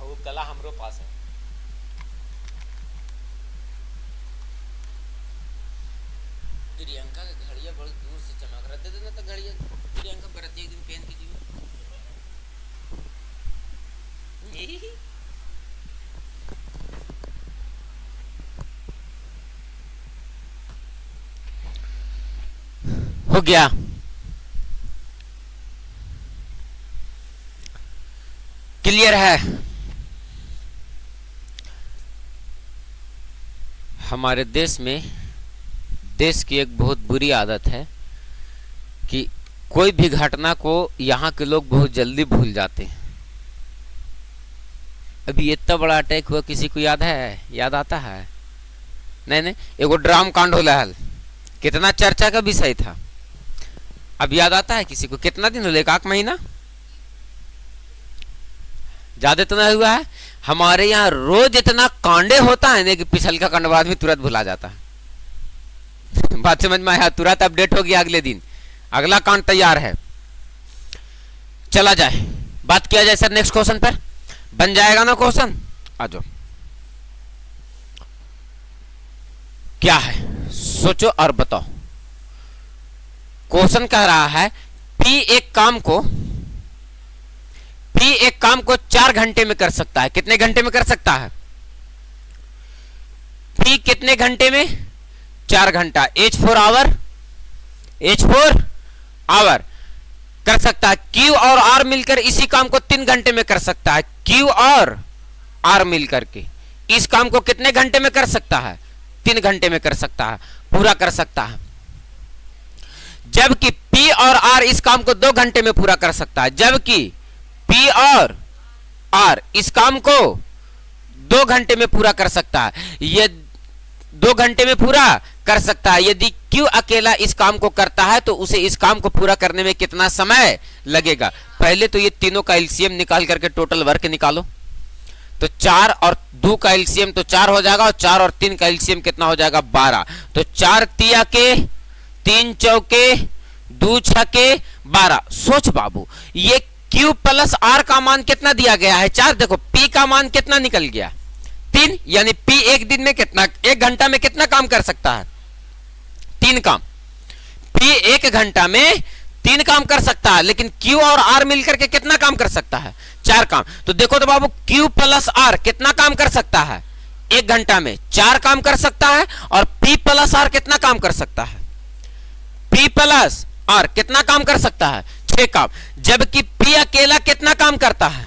Speaker 1: वो कला हमरो पास है। प्रियंका के घड़िया बहुत दूर से चमक रहा, दे देना तो घड़िया प्रियंका बरत एक दिन पहन के जीव। हो गया। क्लियर है? हमारे देश में, देश की एक बहुत बुरी आदत है कि कोई भी घटना को यहाँ के लोग बहुत जल्दी भूल जाते हैं। अभी इतना बड़ा अटैक हुआ, किसी को याद है? याद आता है? नहीं, एगो ड्राम कांड होला है, कितना चर्चा का विषय था। अब याद आता है किसी को? कितना दिन हो, 1 महीना? ज्यादा तो नहीं हुआ है। हमारे यहाँ रोज इतना कांडे होता है ना कि पिछल का कांड आदमी तुरंत भुला जाता है। बात समझ में आया? तुरंत अपडेट हो गया, अगले दिन अगला कांड तैयार है। चला जाए, बात किया जाए सर नेक्स्ट क्वेश्चन पर। बन जाएगा ना क्वेश्चन? आ जाओ। क्या है सोचो और बताओ। क्वेश्चन कह रहा है P एक काम को, P P एक काम को 4 घंटे में कर सकता है। कितने घंटे में कर सकता है? P कितने घंटे में? 4 घंटा। H4 आवर, H4 आवर कर सकता है। Q और R मिलकर इसी काम को 3 घंटे में कर सकता है। Q और R मिलकर के इस काम को कितने घंटे में कर सकता है? 3 घंटे में कर सकता है, पूरा कर सकता है। जबकि P और R इस काम को 2 घंटे में पूरा कर सकता है। जबकि P और R इस काम को 2 घंटे में पूरा कर सकता है। ये 2 घंटे में पूरा कर सकता है। यदि Q अकेला इस काम को करता है तो उसे इस काम को पूरा करने में कितना समय लगेगा? पहले तो ये तीनों का एलसीएम निकाल करके टोटल वर्क निकालो। तो 4 और 2 का एलसीएम तो 4 हो जाएगा, और 4 और 3 का एलसीएम कितना हो जाएगा? 12। तो 4 तिया के 3 चौके 2 छके 12। सोच बाबू, ये Q प्लस R का मान कितना दिया गया है? 4। देखो P का मान कितना निकल गया? 3। यानी P एक दिन में कितना, 1 घंटा में कितना काम कर सकता है? 3 काम। P 1 घंटा में 3 काम कर सकता है, लेकिन Q और R मिलकर के कितना काम कर सकता है? 4 काम। तो देखो तो बाबू, Q प्लस R कितना काम कर सकता है? 1 घंटा में 4 काम कर सकता है। और P प्लस R कितना काम कर सकता है? P प्लस R कितना काम कर सकता है? 6 काम। जबकि P अकेला कितना काम करता है?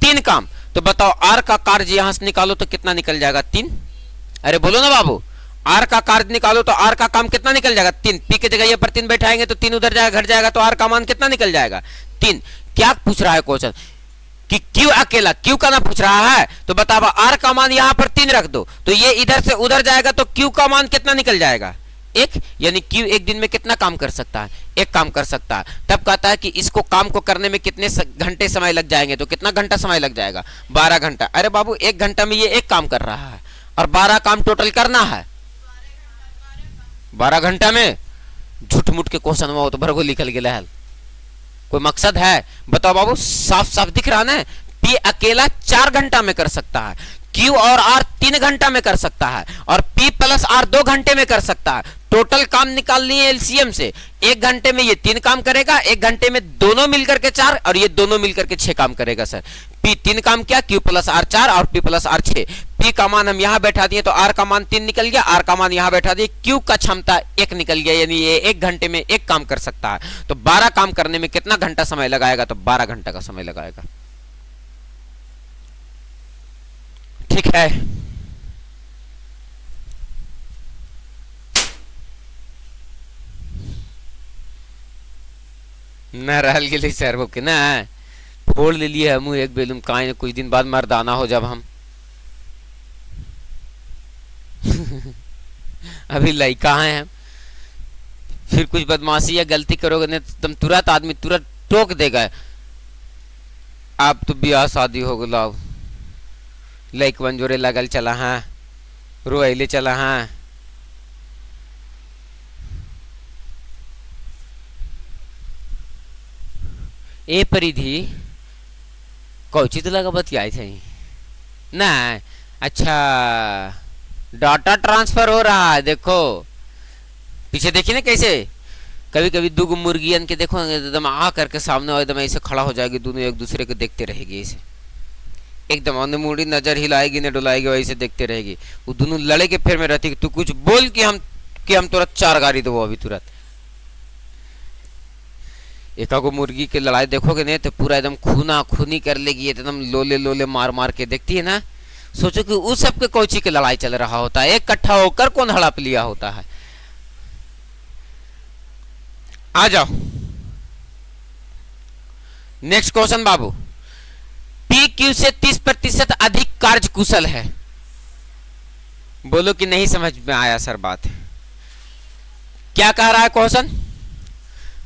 Speaker 1: 3 काम। तो बताओ R का कार्य यहां से निकालो तो कितना निकल जाएगा? 3। अरे बोलो ना बाबू, R का कार्य निकालो तो R का काम कितना निकल जाएगा? 3। P की जगह ये पर 3 बैठाएंगे तो 3 उधर जाएगा, घट जाएगा, तो R का मान कितना निकल जाएगा? 3। क्या पूछ रहा है क्वेश्चन कि Q अकेला, Q का ना पूछ रहा है। तो बताओ R का मान यहां पर 3 रख दो तो ये इधर से उधर जाएगा, तो Q का मान कितना निकल जाएगा? 1। यानी Q एक दिन में कितना काम कर सकता है? 1 काम कर सकता है। तब कहता है कि इसको काम को करने में कितने घंटे समय लग जाएंगे? तो कितना घंटा समय लग जाएगा? 12 घंटा। अरे बाबू, 1 घंटा में ये 1 काम कर रहा है और 12 काम टोटल करना है। 12 घंटा में झूठ मूठ के क्वेश्चन में तो भरगो निकल गया है। कोई मकसद है? बताओ बाबू, साफ साफ दिख रहा ना। P अकेला 4 घंटा में कर सकता है, Q और R 3 घंटा में कर सकता है, और P प्लस R 2 घंटे में कर सकता है। टोटल काम निकाल लिए एलसीएम से। 1 घंटे में ये 3 काम करेगा, 1 घंटे में दोनों मिलकर के 4, और ये दोनों मिलकर के 6 काम करेगा। सर P 3 काम किया, Q प्लस R 4 और P प्लस R 6। P का मान हम यहां बैठा दिए तो R का मान 3 निकल गया, R का मान यहां बैठा दिए, Q का क्षमता 1 निकल गया, यानी ये 1 घंटे में 1 काम कर सकता है। तो 12 काम करने में कितना घंटा समय लगाएगा? तो 12 घंटा का समय लगाएगा। ठीक है। न रहल के लिए सर वो के ना फोड़ ले लिए हम एक बेलूम काहे कुछ दिन बाद मर्दाना हो जब हम अभी लड़का हैं हम, फिर कुछ बदमाशी या गलती करोगे नहीं तो तुम तुरंत आदमी तुरंत टोक देगा। आप तो ब्याह शादी हो गला, लाइक बंजोरे लगल चला है, रोएले चला है। ए परिधि कौची तो लगा बतियाए थे ना। अच्छा, डाटा ट्रांसफर हो रहा है। देखो पीछे देखिए ना कैसे कभी कभी दो मुर्गियन के देखो एकदम आ करके सामने एकदम ऐसे खड़ा हो जाएगी, दोनों एक दूसरे को देखते रहेगी ऐसे, एकदम मुड़ी नजर हिलाएगी न डुलाएगी, वैसे देखते रहेगी। वो दोनों लड़े के फेर में रहती कि तू कुछ बोल कि हम तुरंत 4 गाड़ी दो अभी तुरंत। एक को मुर्गी के लड़ाई देखोगे नहीं तो पूरा एकदम खूना खूनी कर लेगी, एकदम लोले लोले मार मार के देखती है ना। सोचो कि उस सब के कौची के लड़ाई चल रहा होता है, एक इकट्ठा होकर कौन हड़प लिया होता है। आ जाओ नेक्स्ट क्वेश्चन बाबू। पी क्यू से 30% अधिक कार्य कुशल है। बोलो कि नहीं समझ में आया सर बात। क्या कह रहा है क्वेश्चन?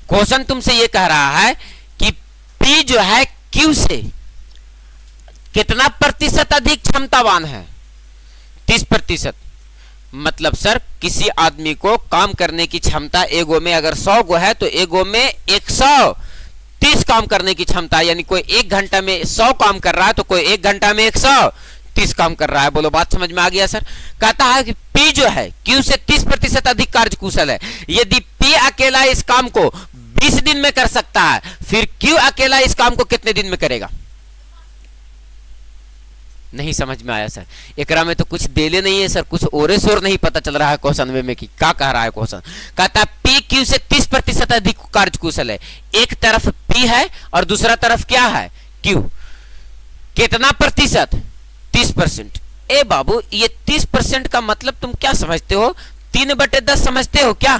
Speaker 1: क्वेश्चन तुमसे ये कह रहा है कि P जो है Q से कितना प्रतिशत अधिक क्षमतावान है? 30%। मतलब सर किसी आदमी को काम करने की क्षमता एगो में अगर 100 गो है तो एगो में 130 काम करने की क्षमता, यानी कोई 1 घंटा में 100 काम कर रहा है तो कोई 1 घंटा में 130 काम कर रहा है। बोलो बात समझ में आ गया सर? कहता है कि P जो है Q से 30% अधिक कार्य कुशल है। यदि P अकेला इस काम को 20 दिन में कर सकता है, फिर क्यों अकेला इस काम को कितने दिन में करेगा? नहीं समझ में आया सर। एकरा में तो कुछ देले नहीं है सर, कुछ ओरे शोर नहीं पता चल रहा है क्वेश्चन में कि क्या कह रहा है क्वेश्चन। कहता है पी क्यू से 30% अधिक कार्यकुशल है। एक तरफ पी है और दूसरा तरफ क्या है? क्यू। कितना प्रतिशत? 30%। ए बाबू, ये 30% का मतलब तुम क्या समझते हो? 3/10 समझते हो क्या?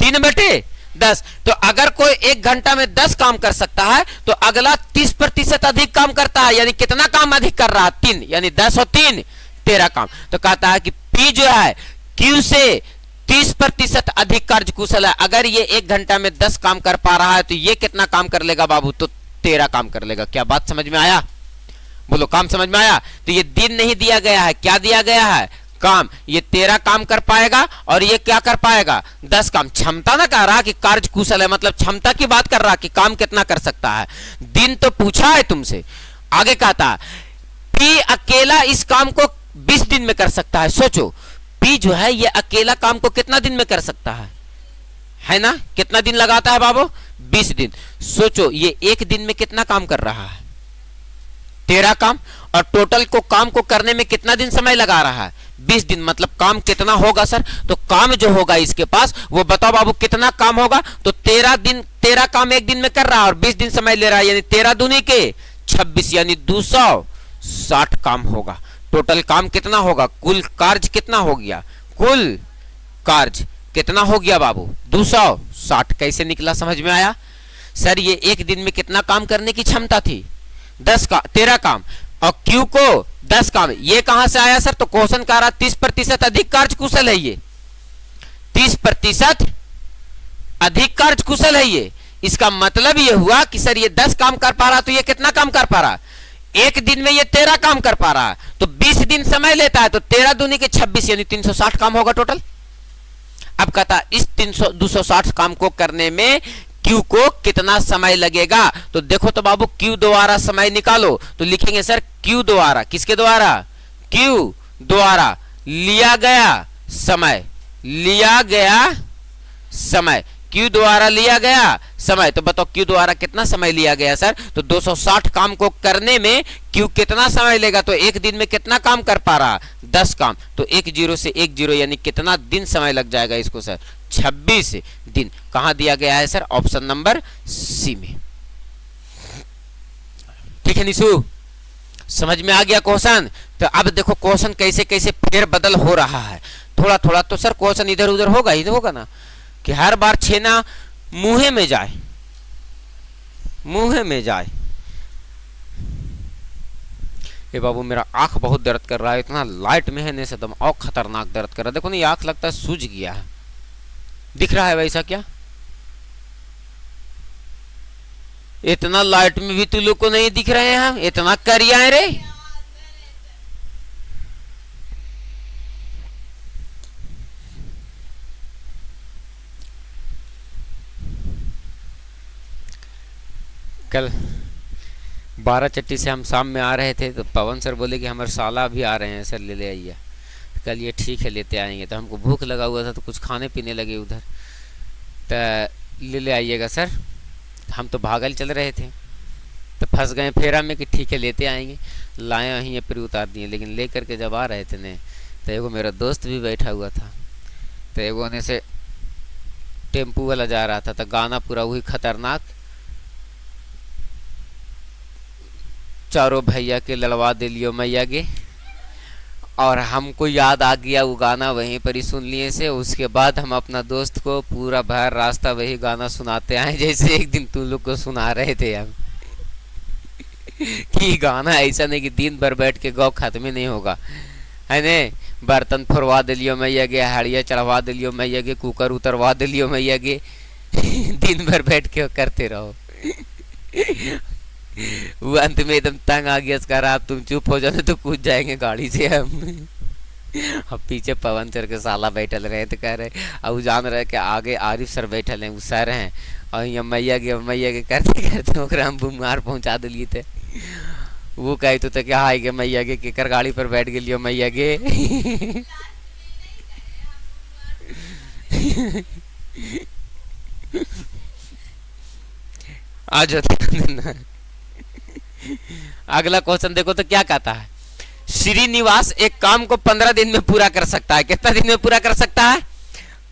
Speaker 1: 3/10। तो अगर कोई 1 घंटा में 10 काम कर सकता है तो अगला 30% अधिक काम करता है, यानी कितना काम अधिक कर रहा है? 3, यानी 10 और 3 13 काम। तो कहता है कि पी जो है क्यू से 30% अधिक कार्यकुशल है। अगर ये 1 घंटा में 10 काम कर पा रहा है तो ये कितना काम कर लेगा बाबू? तो 13 काम कर लेगा। क्या बात समझ में आया? बोलो, काम समझ में आया? तो ये दिन नहीं दिया गया है, क्या दिया गया है? काम। ये 13 काम कर पाएगा और ये क्या कर पाएगा? 10 काम। क्षमता ना कह रहा कि कार्यकुशल है, मतलब क्षमता की बात कर रहा कि काम कितना कर सकता है। दिन तो पूछा है तुमसे। आगे कहता पी अकेला इस काम को 20 दिन में कर सकता है। सोचो, पी जो है ये अकेला काम को कितना दिन में कर सकता है ना? कितना दिन लगाता है बाबू? 20 दिन। सोचो, ये 1 दिन में कितना काम कर रहा है? 13 काम। और टोटल को काम को करने में कितना दिन समय लगा रहा है? 20 दिन। मतलब काम कितना होगा सर? तो काम जो होगा इसके पास वो बताओ बाबू कितना काम होगा? तो 13 काम 1 दिन में कर रहा है और 20 दिन समय ले रहा है, यानी 13 दूनी के 26, यानी 260 काम होगा। टोटल काम कितना होगा? कुल कार्य कितना हो गया? कुल कार्य कितना हो गया बाबू? 260। कैसे निकला समझ में आया? सर ये 1 दिन में कितना काम करने की क्षमता थी? 13 काम। और क्यू को 10 काम। ये कहां से आया सर? तो क्वेश्चन कह रहा 30% अधिक कार्यकुशल है। ये 30% अधिक कार्यकुशल है। ये इसका मतलब ये हुआ कि सर ये 10 काम कर पा रहा, तो ये कितना काम कर पा रहा? 1 दिन में ये 13 काम कर पा रहा है, तो 20 दिन समय लेता है, तो 13 दूनी के 26, यानी 360 काम होगा टोटल। अब कहता इस 260 काम को करने में क्यू को कितना समय लगेगा? तो देखो तो बाबू, क्यू द्वारा समय निकालो तो लिखेंगे सर क्यू द्वारा, किसके द्वारा? क्यू द्वारा लिया गया समय, लिया गया समय, क्यू द्वारा लिया गया समय। तो बताओ क्यू द्वारा कितना समय लिया गया सर? तो 260 काम को करने में क्यू कितना समय लेगा? तो 1 दिन में कितना काम कर पा रहा? 10 काम। तो 1 0 से 1 0, यानी कितना दिन समय लग जाएगा इसको सर? 26 दिन। कहां दिया गया है सर? ऑप्शन नंबर सी में। ठीक है निशु, समझ में आ गया क्वेश्चन? तो अब देखो क्वेश्चन कैसे कैसे फेर बदल हो रहा है। थोड़ा थोड़ा तो सर क्वेश्चन इधर उधर होगा ही, होगा ना कि हर बार छेना मुंह में जाए, मुंह में जाए। ये बाबू मेरा आंख बहुत दर्द कर रहा है, इतना लाइट में है ने से और खतरनाक दर्द कर रहा है। देखो ना, ये आंख लगता है सूज गया है। दिख रहा है वैसा क्या? इतना लाइट में भी तू लोग को नहीं दिख रहे हैं हम? इतना करिया है रे। कल 12 चट्टी से हम शाम में आ रहे थे तो पवन सर बोले कि हमारे साला भी आ रहे हैं सर, ले आइए। कल ये ठीक है लेते आएंगे। तो हमको भूख लगा हुआ था तो कुछ खाने पीने लगे उधर, तो ले आइएगा सर। हम तो भागल चल रहे थे तो फंस गए फेरा में कि ठीक है लेते आएंगे। लाए वहीं पर उतार दिए, लेकिन ले करके जब आ रहे थे ने तो एगो मेरा दोस्त भी बैठा हुआ था, तो एगो ने से टेम्पू वाला जा रहा था, तो गाना पूरा वही खतरनाक, चारों भैया के लड़वा दिलियो मैया गे। और हमको याद आ गया वो गाना, वहीं पर ही सुन लिए से। उसके बाद हम अपना दोस्त को पूरा भर रास्ता वही गाना सुनाते आए, जैसे एक दिन तुम लोग को सुना रहे थे हम कि गाना ऐसा नहीं कि दिन भर बैठ के गौ खत्म ही नहीं होगा, है ने। बर्तन फोड़वा दिलियो मैया गे, हाड़िया चढ़वा दिलियो मैया गे, कुकर उतरवा दिलियो मैया गे दिन भर बैठ के करते रहो। वो अंत में एकदम तंग आ गया, इसका आप तुम चुप हो जाओ तो कूद जाएंगे गाड़ी से हम। अब पीछे पवन सर के साला बैठल रहे तो कह रहे, अब जान रहे कि आगे आरिफ सर बैठल हैं, उस सर हैं, और यहाँ मैया के करते करते ओकरा हम बीमार पहुँचा दिलिए थे। वो कही तो क्या आई गे मैया के केकर गाड़ी पर बैठ गलियो मैया गे। आज होते दिन है। अगला क्वेश्चन देखो तो क्या कहता है, श्रीनिवास एक काम को 15 दिन में पूरा कर सकता है। कितना दिन में पूरा कर सकता है?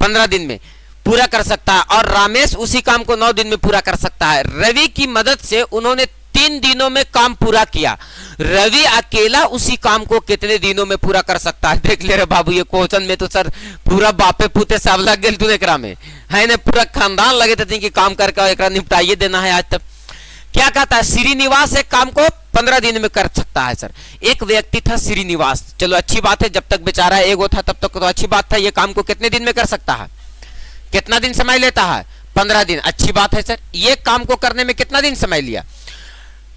Speaker 1: 15 दिन में पूरा कर सकता है। और रमेश उसी काम को 9 दिन में पूरा कर सकता है। रवि की मदद से उन्होंने 3 दिनों में काम पूरा किया। रवि अकेला उसी काम को कितने दिनों में पूरा कर सकता है? देख ले रे बाबू, ये क्वेश्चन में तो सर पूरा बापे पुते सब लग गए तू एकरा में है ना, पूरा खानदान लगे थे कि काम करके एकरा निपटाइए देना है आज तक। क्या कहता है, श्रीनिवास एक काम को 15 दिन में कर सकता है। सर एक व्यक्ति था श्रीनिवास, चलो अच्छी बात है, जब तक बेचारा एगो था तब तक तो अच्छी बात था। ये काम को कितने दिन में कर सकता है? कितना दिन समय लेता है? 15 दिन। अच्छी बात है सर। ये काम को करने में कितना दिन समय लिया?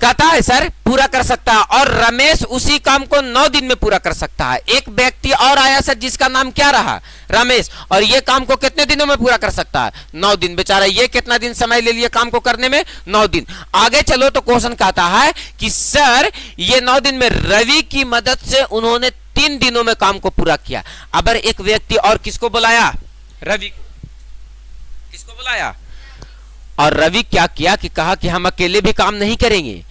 Speaker 1: कहता है सर पूरा कर सकता है। और रमेश उसी काम को 9 दिन में पूरा कर सकता है। एक व्यक्ति और आया सर जिसका नाम क्या रहा? रमेश। और ये काम को कितने दिनों में पूरा कर सकता है? 9 दिन। बेचारा ये कितना दिन समय ले लिया काम को करने में? 9 दिन। आगे चलो तो क्वेश्चन कहता है कि सर ये 9 दिन में रवि की मदद से उन्होंने 3 दिनों में काम को पूरा किया। अब एक व्यक्ति और किसको बुलाया? रवि को। किसको बुलाया? और रवि क्या किया कि कहा कि हम अकेले भी काम नहीं करेंगे।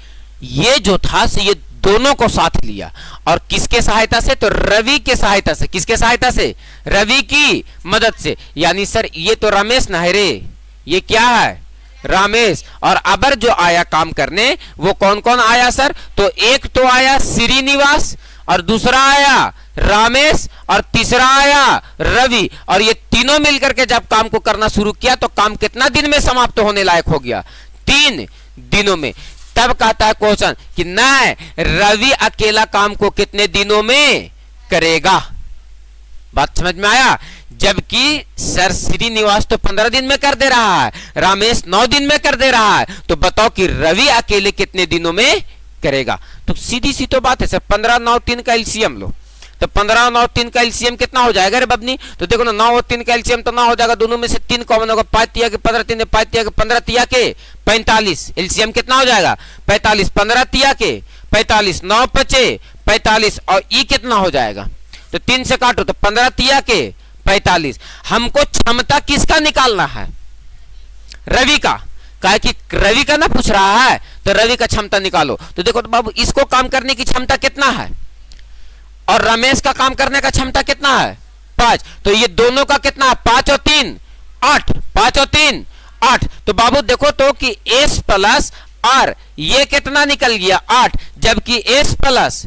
Speaker 1: ये जो था ये दोनों को साथ लिया। और किसके सहायता से? तो रवि के सहायता से। किसके सहायता से? रवि की मदद से। यानी सर ये तो रमेश ना है रे, ये क्या है? रमेश। और अबर जो आया काम करने वो कौन कौन आया सर? तो एक तो आया श्रीनिवास, और दूसरा आया रमेश, और तीसरा आया रवि। और ये तीनों मिलकर के जब काम को करना शुरू किया तो काम कितना दिन में समाप्त होने लायक हो गया? 3 दिनों में। तब कहता है क्वेश्चन कि नहीं, रवि अकेला काम को कितने दिनों में करेगा? बात समझ में आया? जबकि सर श्रीनिवास तो 15 दिन में कर दे रहा है, रमेश 9 दिन में कर दे रहा है, तो बताओ कि रवि अकेले कितने दिनों में करेगा? तो सीधी सी तो बात है सर, 15 9 3 का एलसीएम लो, तो 15 9 3 का एलसीएम कितना हो जाएगा रे बबनी? तो देखो ना, 9 और 3 का एलसीएम तो ना हो जाएगा, दोनों में से 3 कॉमन होगा। 5 तिया के 15, 3 5 तिया के 15, तिया के 45। एलसीएम कितना हो जाएगा? 45। 15 तिया के 45, 9 पचे 45, और ई कितना हो जाएगा? तो 3 से काटो तो 15 तिया के 45। हमको क्षमता किसका निकालना है? रवि का। कहा कि रवि का ना पूछ रहा है, तो रवि का क्षमता निकालो। तो देखो तो बाबू, इसको काम करने की क्षमता कितना है? और रमेश का काम करने का क्षमता कितना है? 5। तो ये दोनों का कितना? 5 और 3 8। 5 और 3 8। तो बाबू देखो तो कि एस प्लस आर ये कितना निकल गया? 8। जबकि एस प्लस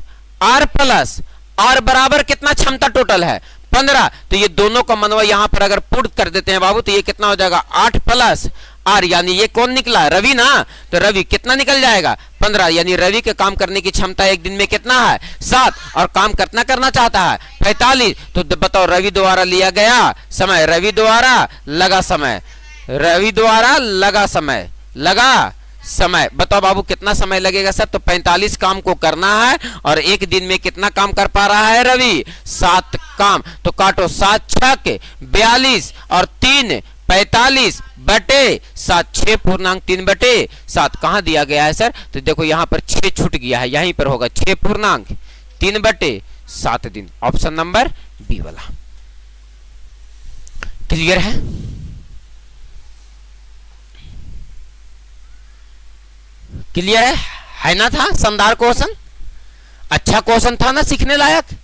Speaker 1: आर बराबर कितना क्षमता टोटल है? 15। तो ये दोनों का मनवा यहां पर अगर पुट कर देते हैं बाबू, तो ये कितना हो जाएगा? 8 प्लस आर, यानी ये कौन निकला? रवि ना। तो रवि कितना निकल जाएगा? 15। यानी रवि के काम करने की क्षमता एक दिन में कितना है? 7। और काम कितना करना चाहता है? 45। तो बताओ, रवि द्वारा लिया गया समय, रवि द्वारा लगा समय, रवि द्वारा लगा समय, लगा समय। बताओ बाबू कितना समय लगेगा सर? तो 45 काम को करना है, और एक दिन में कितना काम कर पा रहा है रवि? 7 काम। तो काटो, 7 6 42 और 3 45 बटे 7, 6 पूर्णांक 3 बटे 7। कहां दिया गया है सर? तो देखो यहां पर 6 छूट गया है, यहीं पर होगा 6 पूर्णांक 3 बटे 7 दिन। ऑप्शन नंबर बी वाला। क्लियर है? क्लियर है ना? था शानदार क्वेश्चन, अच्छा क्वेश्चन था ना, सीखने लायक।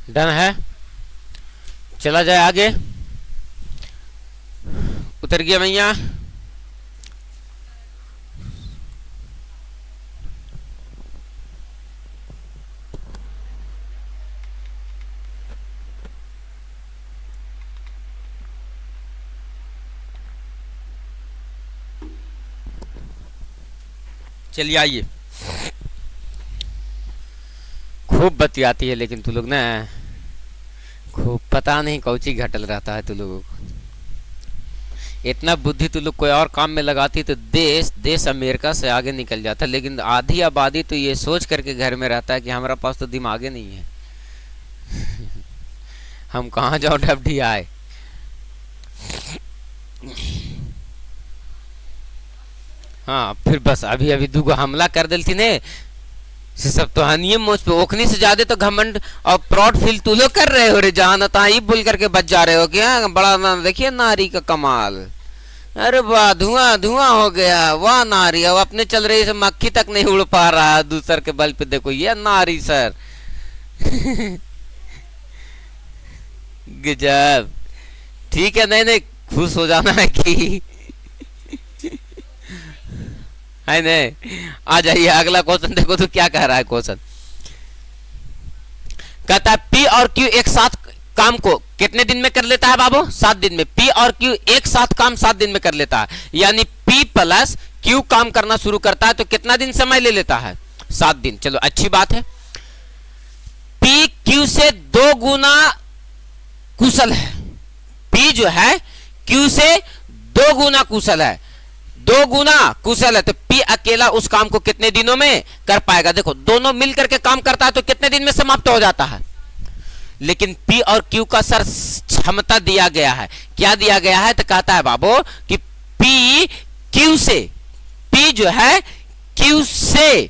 Speaker 1: डन है? चला जाए आगे। उतर गया भैया। चलिए आइए। खूब बतियाती है लेकिन तू लोग ना, खूब पता नहीं कौची घटल रहता है तू लोगों को। इतना बुद्धि तू लोग कोई और काम में लगाती तो देश अमेरिका से आगे निकल जाता, लेकिन आधी आबादी तो ये सोच करके घर में रहता है कि हमारा पास तो दिमाग ही नहीं है। हम कहाँ जाओ डबडी आए। हाँ फिर बस अभी अभी दूगो हमला कर दिलती ने से सब तो हनियम मोच पे ओखनी से ज्यादा तो घमंड और प्राउड फील तू लोग कर रहे हो रे जान, ताई बोल करके बच जा रहे हो क्या। बड़ा ना देखिए नारी का कमाल। अरे वाह धुआं धुआं हो गया, वाह नारी। अब अपने चल रही से मक्खी तक नहीं उड़ पा रहा, दूसर के बल पे देखो ये नारी सर। गजब। ठीक है, नहीं नहीं खुश हो जाना है कि है नहीं। आ जाइए अगला क्वेश्चन देखो तो क्या कह रहा है क्वेश्चन। कहता है पी और क्यू एक साथ काम को कितने दिन में कर लेता है बाबू? 7 दिन में। पी और क्यू एक साथ काम 7 दिन में कर लेता है, यानी पी प्लस क्यू काम करना शुरू करता है तो कितना दिन समय ले लेता है? 7 दिन। चलो अच्छी बात है। पी क्यू से 2 गुना कुशल है। पी जो है क्यू से 2 गुना कुशल है, 2 गुना कुशल है, तो पी अकेला उस काम को कितने दिनों में कर पाएगा? देखो दोनों मिलकर के काम करता है तो कितने दिन में समाप्त हो जाता है। लेकिन पी और क्यू का सर क्षमता दिया गया है। क्या दिया गया है? तो कहता है बाबू कि पी क्यू से, पी जो है क्यू से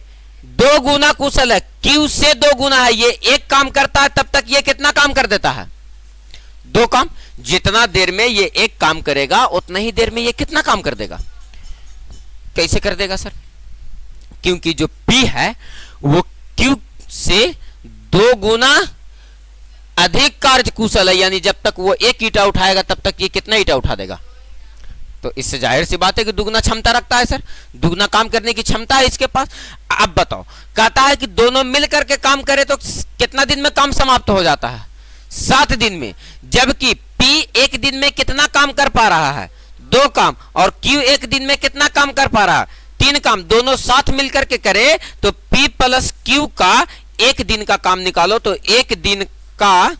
Speaker 1: 2 गुना कुशल है, क्यू से 2 गुना है। ये एक काम करता है तब तक ये कितना काम कर देता है? 2 काम। जितना देर में ये एक काम करेगा उतना ही देर में ये कितना काम कर देगा? कैसे कर देगा सर? क्योंकि जो P है वो Q से 2 गुना अधिक कार्य कुशल है, यानी जब तक वो एक ईटा उठाएगा तब तक ये कितना ईटा उठा देगा? तो इससे जाहिर सी बात है कि दुगना क्षमता रखता है सर, दुगना काम करने की क्षमता है इसके पास। अब बताओ, कहता है कि दोनों मिलकर के काम करे तो कितना दिन में काम समाप्त हो जाता है? 7 दिन में। जबकि P एक दिन में कितना काम कर पा रहा है? 2 काम। और Q एक दिन में कितना काम कर पा रहा है? 3 काम। दोनों साथ मिलकर के करे तो P प्लस Q का एक दिन का काम निकालो तो एक दिन का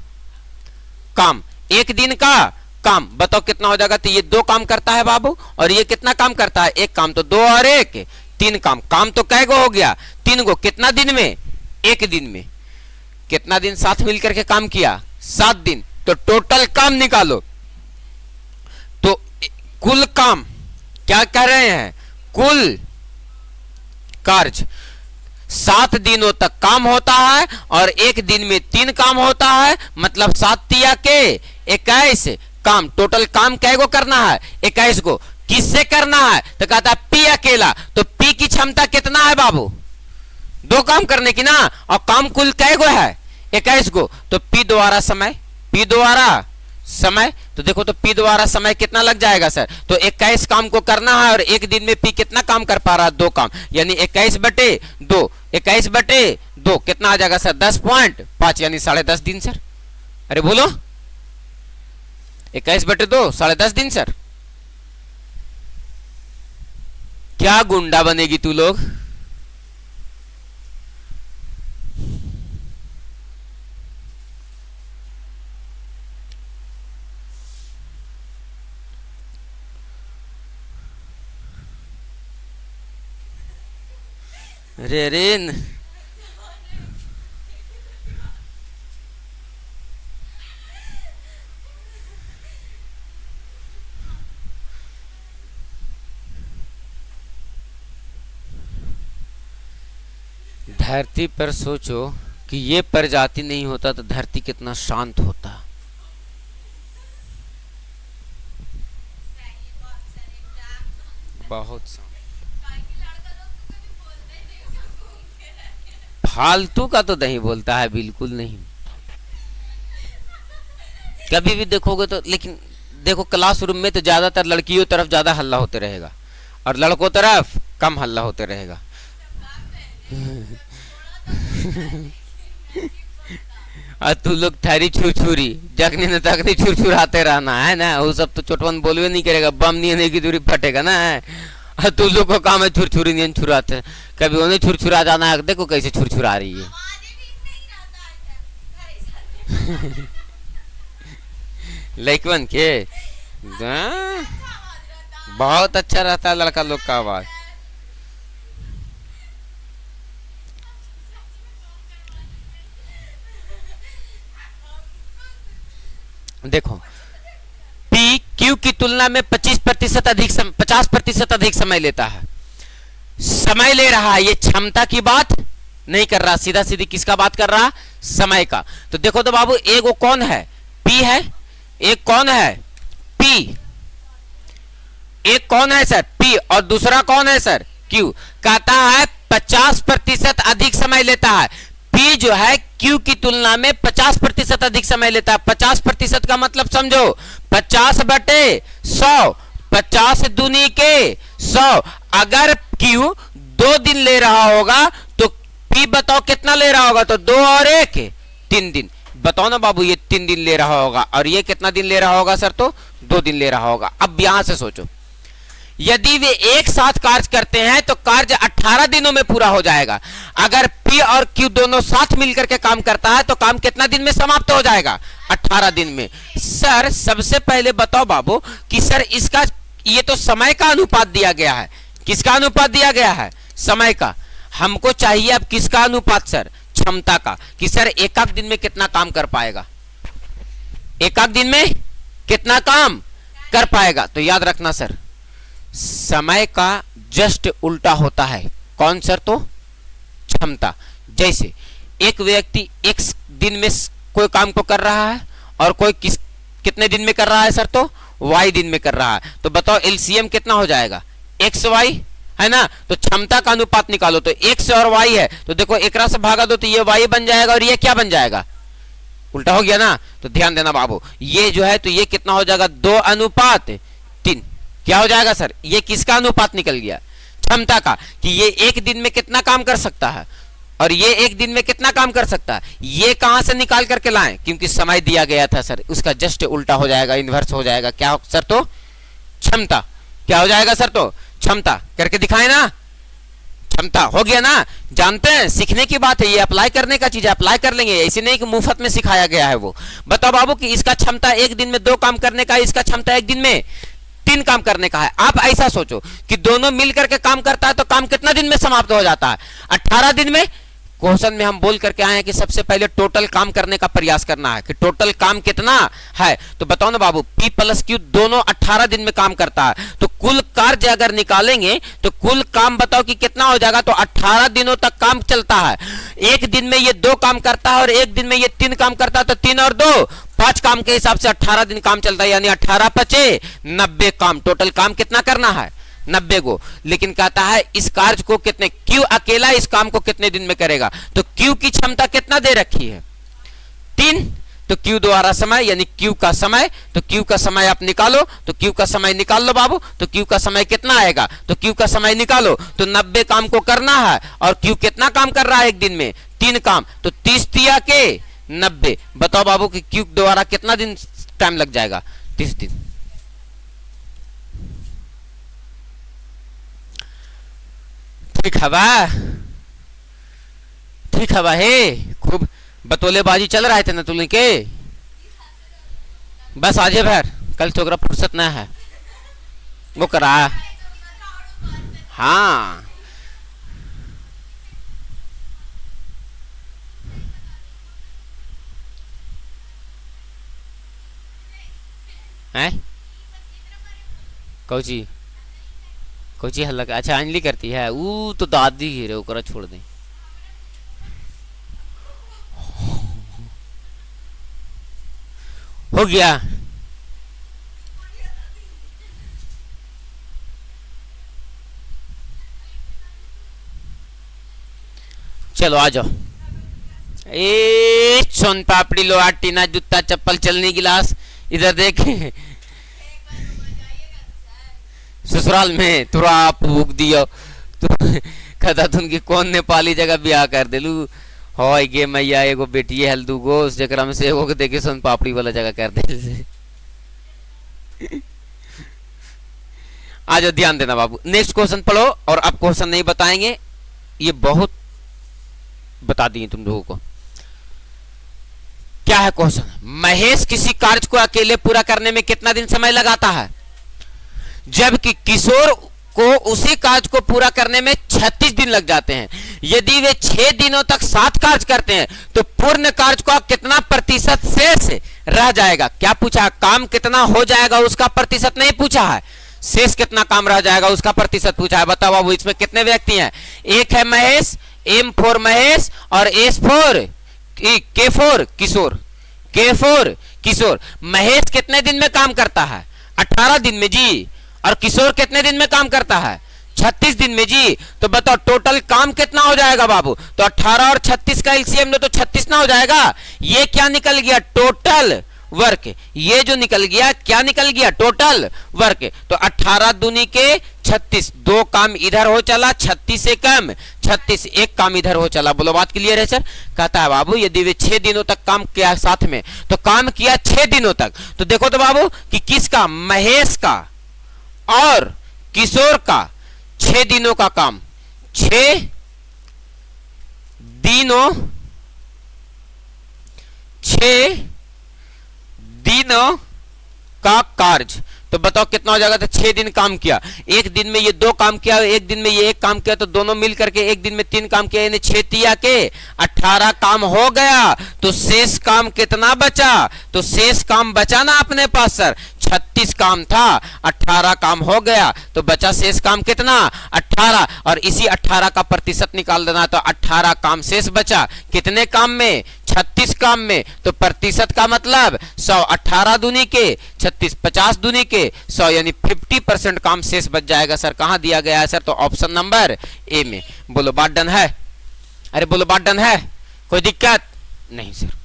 Speaker 1: काम, एक दिन का काम बताओ कितना हो जाएगा? तो ये 2 काम करता है बाबू और ये कितना काम करता है? 1 काम। तो 2 और 1 3 काम। काम तो कै गो हो गया? 3 गो। कितना दिन में? 1 दिन में। कितना दिन साथ मिलकर के काम किया? 7 दिन। तो टोटल काम निकालो तो कुल काम क्या कह रहे हैं? कुल कार्य 7 दिनों तक काम होता है और 1 दिन में 3 काम होता है, मतलब 7 तिया के 21 काम। टोटल काम कै गो करना है? 21 गो। किससे करना है? तो कहता है P अकेला। तो P की क्षमता कितना है बाबू? 2 काम करने की ना, और काम कुल कै गो है? 21 गो। तो P द्वारा समय, P द्वारा समय, तो देखो तो P द्वारा समय कितना लग जाएगा सर? तो 21 काम को करना है और 1 दिन में P कितना काम कर पा रहा है? 2 काम, यानी 21/2। 21/2 कितना आ जाएगा सर? 10.5 यानी 10.5 दिन सर। अरे बोलो 21/2 10.5 दिन सर। क्या गुंडा बनेगी तू लोग? अरे रे धरती पर सोचो कि ये प्रजाति नहीं होता तो धरती कितना शांत होता। बहुत शांत। फालतू का तो नहीं बोलता है, बिल्कुल नहीं। कभी भी देखोगे तो, लेकिन देखो क्लासरूम में तो ज्यादातर लड़कियों तरफ ज्यादा हल्ला होते रहेगा और लड़कों तरफ कम हल्ला होते रहेगा। और तू लोग थारी छुरछुरी जखनी न तखनी छुरछुराते रहना है ना, वो सब तो चोटवन बोलवे नहीं करेगा, बम नहीं की दूरी फटेगा ना। और तू लोग को काम है छुरछुरी नहीं छुराते, कभी उन्हें छुरछुरा जाना है, देखो कैसे छुरछुरा रही है। लड़कन के बहुत अच्छा रहता है लड़का लोग का आवाज। देखो पी क्यू की तुलना में 50% अधिक 50% अधिक समय लेता है। समय ले रहा है, ये क्षमता की बात नहीं कर रहा, सीधा सीधी किसका बात कर रहा, समय का। तो देखो तो बाबू एक वो कौन है, पी है, एक कौन है पी, एक कौन है सर पी, और दूसरा कौन है सर क्यू। कहता है 50% अधिक समय लेता है। पी जो है क्यू की तुलना में 50% अधिक समय लेता है। 50% का मतलब समझो 50/100, 50 दूनी के 100। अगर क्यू 2 दिन ले रहा होगा तो पी बताओ कितना ले रहा होगा, तो 2 और 1 3 दिन। बताओ ना बाबू, ये 3 दिन ले रहा होगा और ये कितना दिन ले रहा होगा सर, तो 2 दिन ले रहा होगा। अब यहां से सोचो, यदि वे एक साथ कार्य करते हैं तो कार्य 18 दिनों में पूरा हो जाएगा। अगर पी और क्यू दोनों साथ मिलकर के काम करता है तो काम कितना दिन में समाप्त हो जाएगा, 18 दिन में। सर सबसे पहले बताओ बाबू कि सर इसका ये तो समय का अनुपात दिया गया है। किसका अनुपात दिया गया है, समय का। हमको चाहिए अब किसका अनुपात सर, क्षमता का, कि सर एक दिन में कितना काम कर पाएगा, एक दिन में कितना काम कर पाएगा। तो याद रखना सर, समय का जस्ट उल्टा होता है कौन सर, तो क्षमता। जैसे एक व्यक्ति एक दिन में कोई काम को कर रहा है और कोई कितने दिन में कर रहा है सर, तो y दिन में कर रहा है। तो बताओ एलसीएम कितना हो जाएगा, xy है ना। तो क्षमता का अनुपात निकालो, तो x और y है, तो देखो एक से भागा दो तो ये y बन जाएगा और ये क्या बन जाएगा, उल्टा हो गया ना। तो ध्यान देना बाबू, ये जो है तो ये कितना हो जाएगा, 2:3। क्या हो जाएगा सर, ये किसका अनुपात निकल गया, क्षमता का, कि ये एक दिन में कितना काम कर सकता है और ये एक दिन में कितना काम कर सकता है। ये कहां से निकाल करके लाएं, क्योंकि समय दिया गया था सर, उसका जस्ट उल्टा हो जाएगा, इन्वर्स हो जाएगा। क्या सर, तो क्षमता। क्या हो जाएगा सर, तो क्षमता। करके दिखाए ना, क्षमता हो गया ना। जानते हैं सीखने की बात है, ये अप्लाई करने का चीज है, अप्लाई कर लेंगे, ऐसे नहीं कि मुफ्त में सिखाया गया है वो। बताओ बाबू कि इसका क्षमता एक दिन में 2 काम करने का है, इसका क्षमता एक दिन में 3 काम करने का है। आप ऐसा सोचो कि दोनों मिलकर के काम करता है तो काम कितना दिन में समाप्त हो जाता है, 18 दिन में। क्वेश्चन में हम बोल करके आए हैं कि सबसे पहले टोटल काम करने का प्रयास करना है कि टोटल काम कितना है। तो बताओ ना बाबू, P प्लस Q दोनों 18 दिन में काम करता है, तो कुल कार्य अगर निकालेंगे तो कुल काम बताओ कि कितना हो जाएगा, तो 18 दिनों तक काम चलता है। एक दिन में ये 2 काम करता है और एक दिन में ये 3 काम करता है, तो 3 और 2 5 काम के हिसाब से 18 दिन काम चलता है, यानी 18 × 5 = 90 काम। टोटल काम कितना करना है, 90 गो। लेकिन कहता है इस कार्य को कितने, क्यू अकेला इस काम को कितने दिन में करेगा। तो क्यू की क्षमता कितना दे रखी है, 3। तो क्यू द्वारा समय यानी क्यू का समय, तो क्यू का समय आप निकालो, तो क्यू का समय निकाल लो बाबू। तो क्यू का समय कितना आएगा, तो क्यू का समय निकालो, तो 90 काम को करना है और क्यू कितना काम कर रहा है एक दिन में, 3 काम। तो 30 × के 90। बताओ बाबू कि क्यू द्वारा कितना दिन टाइम लग जाएगा, 30 दिन। ठीक हवा है, खूब बतौलेबाजी चल रहे थे ना तुम के, बस आजे भर, कल तो फुर्सत ना है वो करा। हाँ है कौची कौची हल्ला। अच्छा अंजलि करती है, वो तो दादी गिरे ओकरा छोड़ दे। हो गया, चलो आ जाओ। ए सोन पापड़ी लोहा टीना जूता चप्पल चलनी गिलास, इधर देखे ससुराल में तुरा फूक दियो तो कदा तुम की कौन नेपाली जगह ब्याह कर दिलू हो गे मैया, एगो बेटी हल दूगो उस जगह में से एगो के देखे सोन पापड़ी वाला जगह कर दे। आज ध्यान देना बाबू, नेक्स्ट क्वेश्चन पढ़ो। और अब क्वेश्चन नहीं बताएंगे, ये बहुत बता दिए तुम लोगों को। क्या है क्वेश्चन? महेश किसी कार्य को अकेले पूरा करने में कितना दिन समय लगाता है, जबकि किशोर को उसी कार्य को पूरा करने में 36 दिन लग जाते हैं। यदि वे 6 दिनों तक 7 कार्य करते हैं तो पूर्ण कार्य का कितना प्रतिशत शेष रह जाएगा? क्या पूछा है? काम कितना हो जाएगा उसका प्रतिशत नहीं पूछा है, शेष कितना काम रह जाएगा उसका प्रतिशत पूछा है। बताओ बाबू, इसमें कितने व्यक्ति हैं? एक है महेश, एम फॉर महेश और एस फॉर के फॉर किशोर, के फॉर किशोर। महेश कितने दिन में काम करता है? 18 दिन में जी। और किशोर कितने दिन में काम करता है? 36 दिन में जी। तो बताओ टोटल काम कितना हो जाएगा बाबू? तो 18 और 36 का एलसीएम लो तो 36 ना हो जाएगा। ये क्या निकल गया? Total work. ये जो निकल गया क्या निकल गया? Total work. तो 18 दूनी के 36, 2 काम इधर हो चला, 36 से कम 36, 1 काम इधर हो चला। बोलो बात क्लियर है सर? कहता है बाबू यदि वे 6 दिनों तक काम किया साथ में, तो काम किया 6 दिनों तक, तो देखो तो बाबू कि किसका? महेश का और किशोर का 6 दिनों का काम, 6 दिनों, 6 दिनों का कार्य। तो बताओ कितना हो जाएगा? तो 6 दिन काम किया, एक दिन में ये 2 काम किया, एक दिन में ये 1 काम किया, तो दोनों मिल करके एक दिन में 3 काम किया, यानी 6 तिया के 18 काम हो गया। तो शेष काम कितना बचा? तो शेष काम बचा ना अपने पास सर, 36 काम था, 18 काम हो गया, तो बचा शेष काम कितना? 18। और इसी 18 का प्रतिशत निकाल देना, तो 18 काम शेष बचा कितने काम में? 36 काम में। तो प्रतिशत का मतलब 100, 18 दूनी के 36, 50 दूनी के 100, यानी 50% काम शेष बच जाएगा सर। कहां दिया गया है सर? तो ऑप्शन नंबर ए में। बोलो बात डन है? अरे बोलो बात डन है? कोई दिक्कत नहीं सर।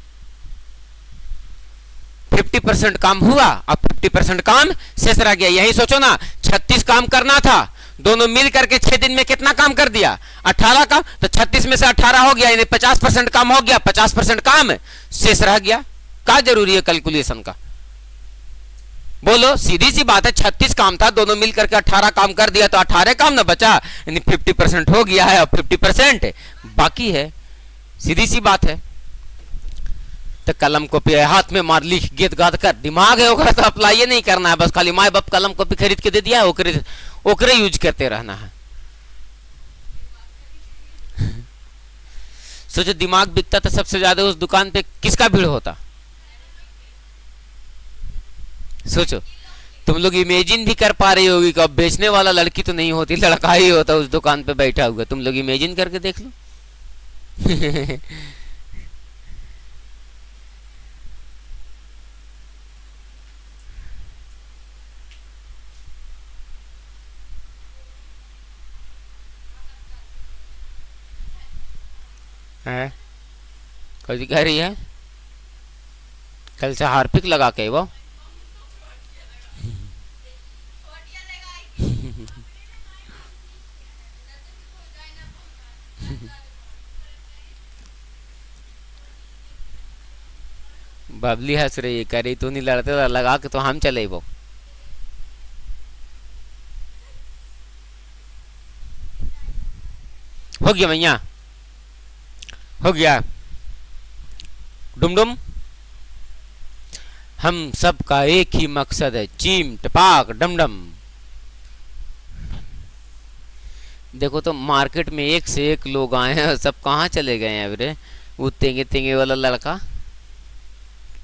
Speaker 1: 50% काम हुआ और 50% काम शेष रह गया। यही सोचो ना, 36 काम करना था, दोनों मिल करके 6 दिन में कितना काम कर दिया? 18 काम। तो 36 में से 18 हो गया, यानी 50% काम हो गया, 50% काम शेष रह गया। क्या जरूरी है कैलकुलेशन का? बोलो, सीधी सी बात है, 36 काम था, दोनों मिल करके 18 काम कर दिया, तो 18 काम ना बचा, यानी 50% हो गया है और 50% बाकी है। सीधी सी बात है। तो कलम कॉपी हाथ में मार, लिख गीत गाद कर, दिमाग है ओकरा तो अप्लाई नहीं करना है, बस खाली माए बाप कलम कॉपी खरीद के दे दिया है, ओकरे यूज करते रहना है। सोचो दिमाग बिकता तो सबसे ज्यादा उस दुकान पे किसका भीड़ होता? सोचो, तुम लोग इमेजिन भी कर पा रही होगी कि अब बेचने वाला लड़की तो नहीं होती, लड़का ही होता उस दुकान पे बैठा हुआ। तुम लोग इमेजिन करके देख लो। है कल कह रही है, कल से हार्पिक लगा के वो बबली हंस रही है, कह रही तू नहीं लड़ते लगा के तो हम चले वो। हो गया भैया, हो गया। डुमडुम, हम सबका एक ही मकसद है, चीम टपाक डमडम। देखो तो मार्केट में एक से एक लोग आए हैं, सब कहाँ चले गए हैं? अरे वो तेंगे तेंगे वाला लड़का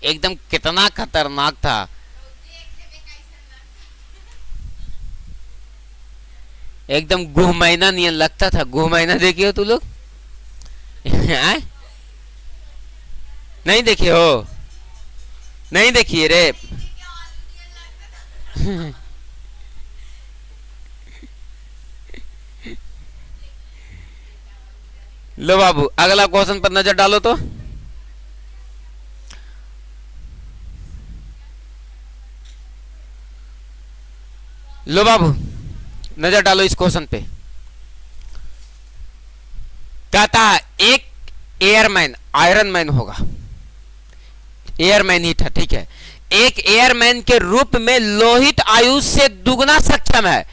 Speaker 1: एकदम कितना खतरनाक था। एकदम गुहमैना नहीं लगता था। गुहमैना देखिए हो तू लोग? नहीं देखिए हो? नहीं देखिए रे। लो बाबू अगला क्वेश्चन पर नजर डालो तो। लो बाबू नजर डालो इस क्वेश्चन पे। कहता है एक एयरमैन, आयरन मैन होगा, एयरमैन ही था, ठीक है। एक एयरमैन के रूप में लोहित आयुष से दुगना सक्षम है,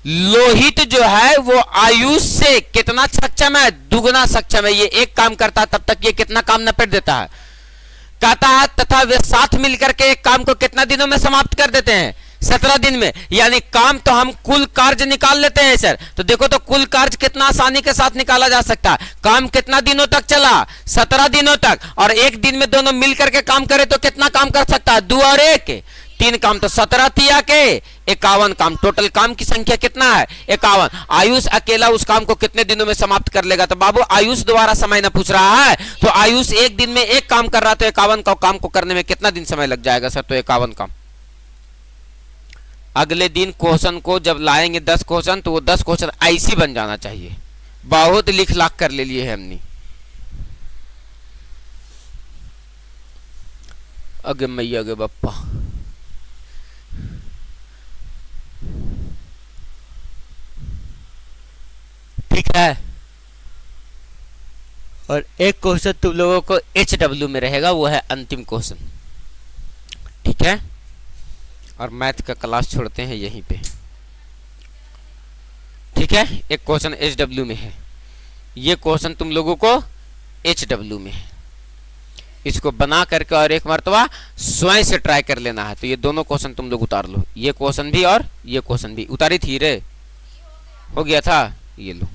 Speaker 1: लोहित जो है वो आयुष से कितना सक्षम है, दुगना सक्षम है। ये एक काम करता है तब तक ये कितना काम निपट देता है, कहता है तथा वे साथ मिलकर के एक काम को कितना दिनों में समाप्त कर देते हैं, 17 दिन में। यानी काम तो हम कुल कार्य निकाल लेते हैं सर, तो देखो तो कुल कार्य कितना आसानी के साथ निकाला जा सकता है। काम कितना दिनों तक चला, 17 दिनों तक, और एक दिन में दोनों मिलकर के काम करे तो कितना काम कर सकता है, 2 और 1 3 काम, तो 17 तिया के 51 काम। टोटल काम की संख्या कितना है, 51। आयुष अकेला उस काम को कितने दिनों में समाप्त कर लेगा, तो बाबू आयुष द्वारा समय ना पूछ रहा है, तो आयुष एक दिन में एक काम कर रहा, तो 51 का काम को करने में कितना दिन समय लग जाएगा सर, तो 51 काम। अगले दिन क्वेश्चन को जब लाएंगे 10 क्वेश्चन, तो वो 10 क्वेश्चन ऐसी बन जाना चाहिए। बहुत लिख लाख कर ले लिए है हमने। अगे मैया गे बप्पा, ठीक है। और एक क्वेश्चन तुम लोगों को HW में रहेगा, वो है अंतिम क्वेश्चन, ठीक है। और मैथ का क्लास छोड़ते हैं यहीं पे, ठीक है। एक क्वेश्चन HW में है, ये क्वेश्चन तुम लोगों को HW में है। इसको बना करके और एक मर्तबा स्वयं से ट्राई कर लेना है। तो ये दोनों क्वेश्चन तुम लोग उतार लो, ये क्वेश्चन भी और ये क्वेश्चन भी। उतारी थी रे, हो गया था, ये लो।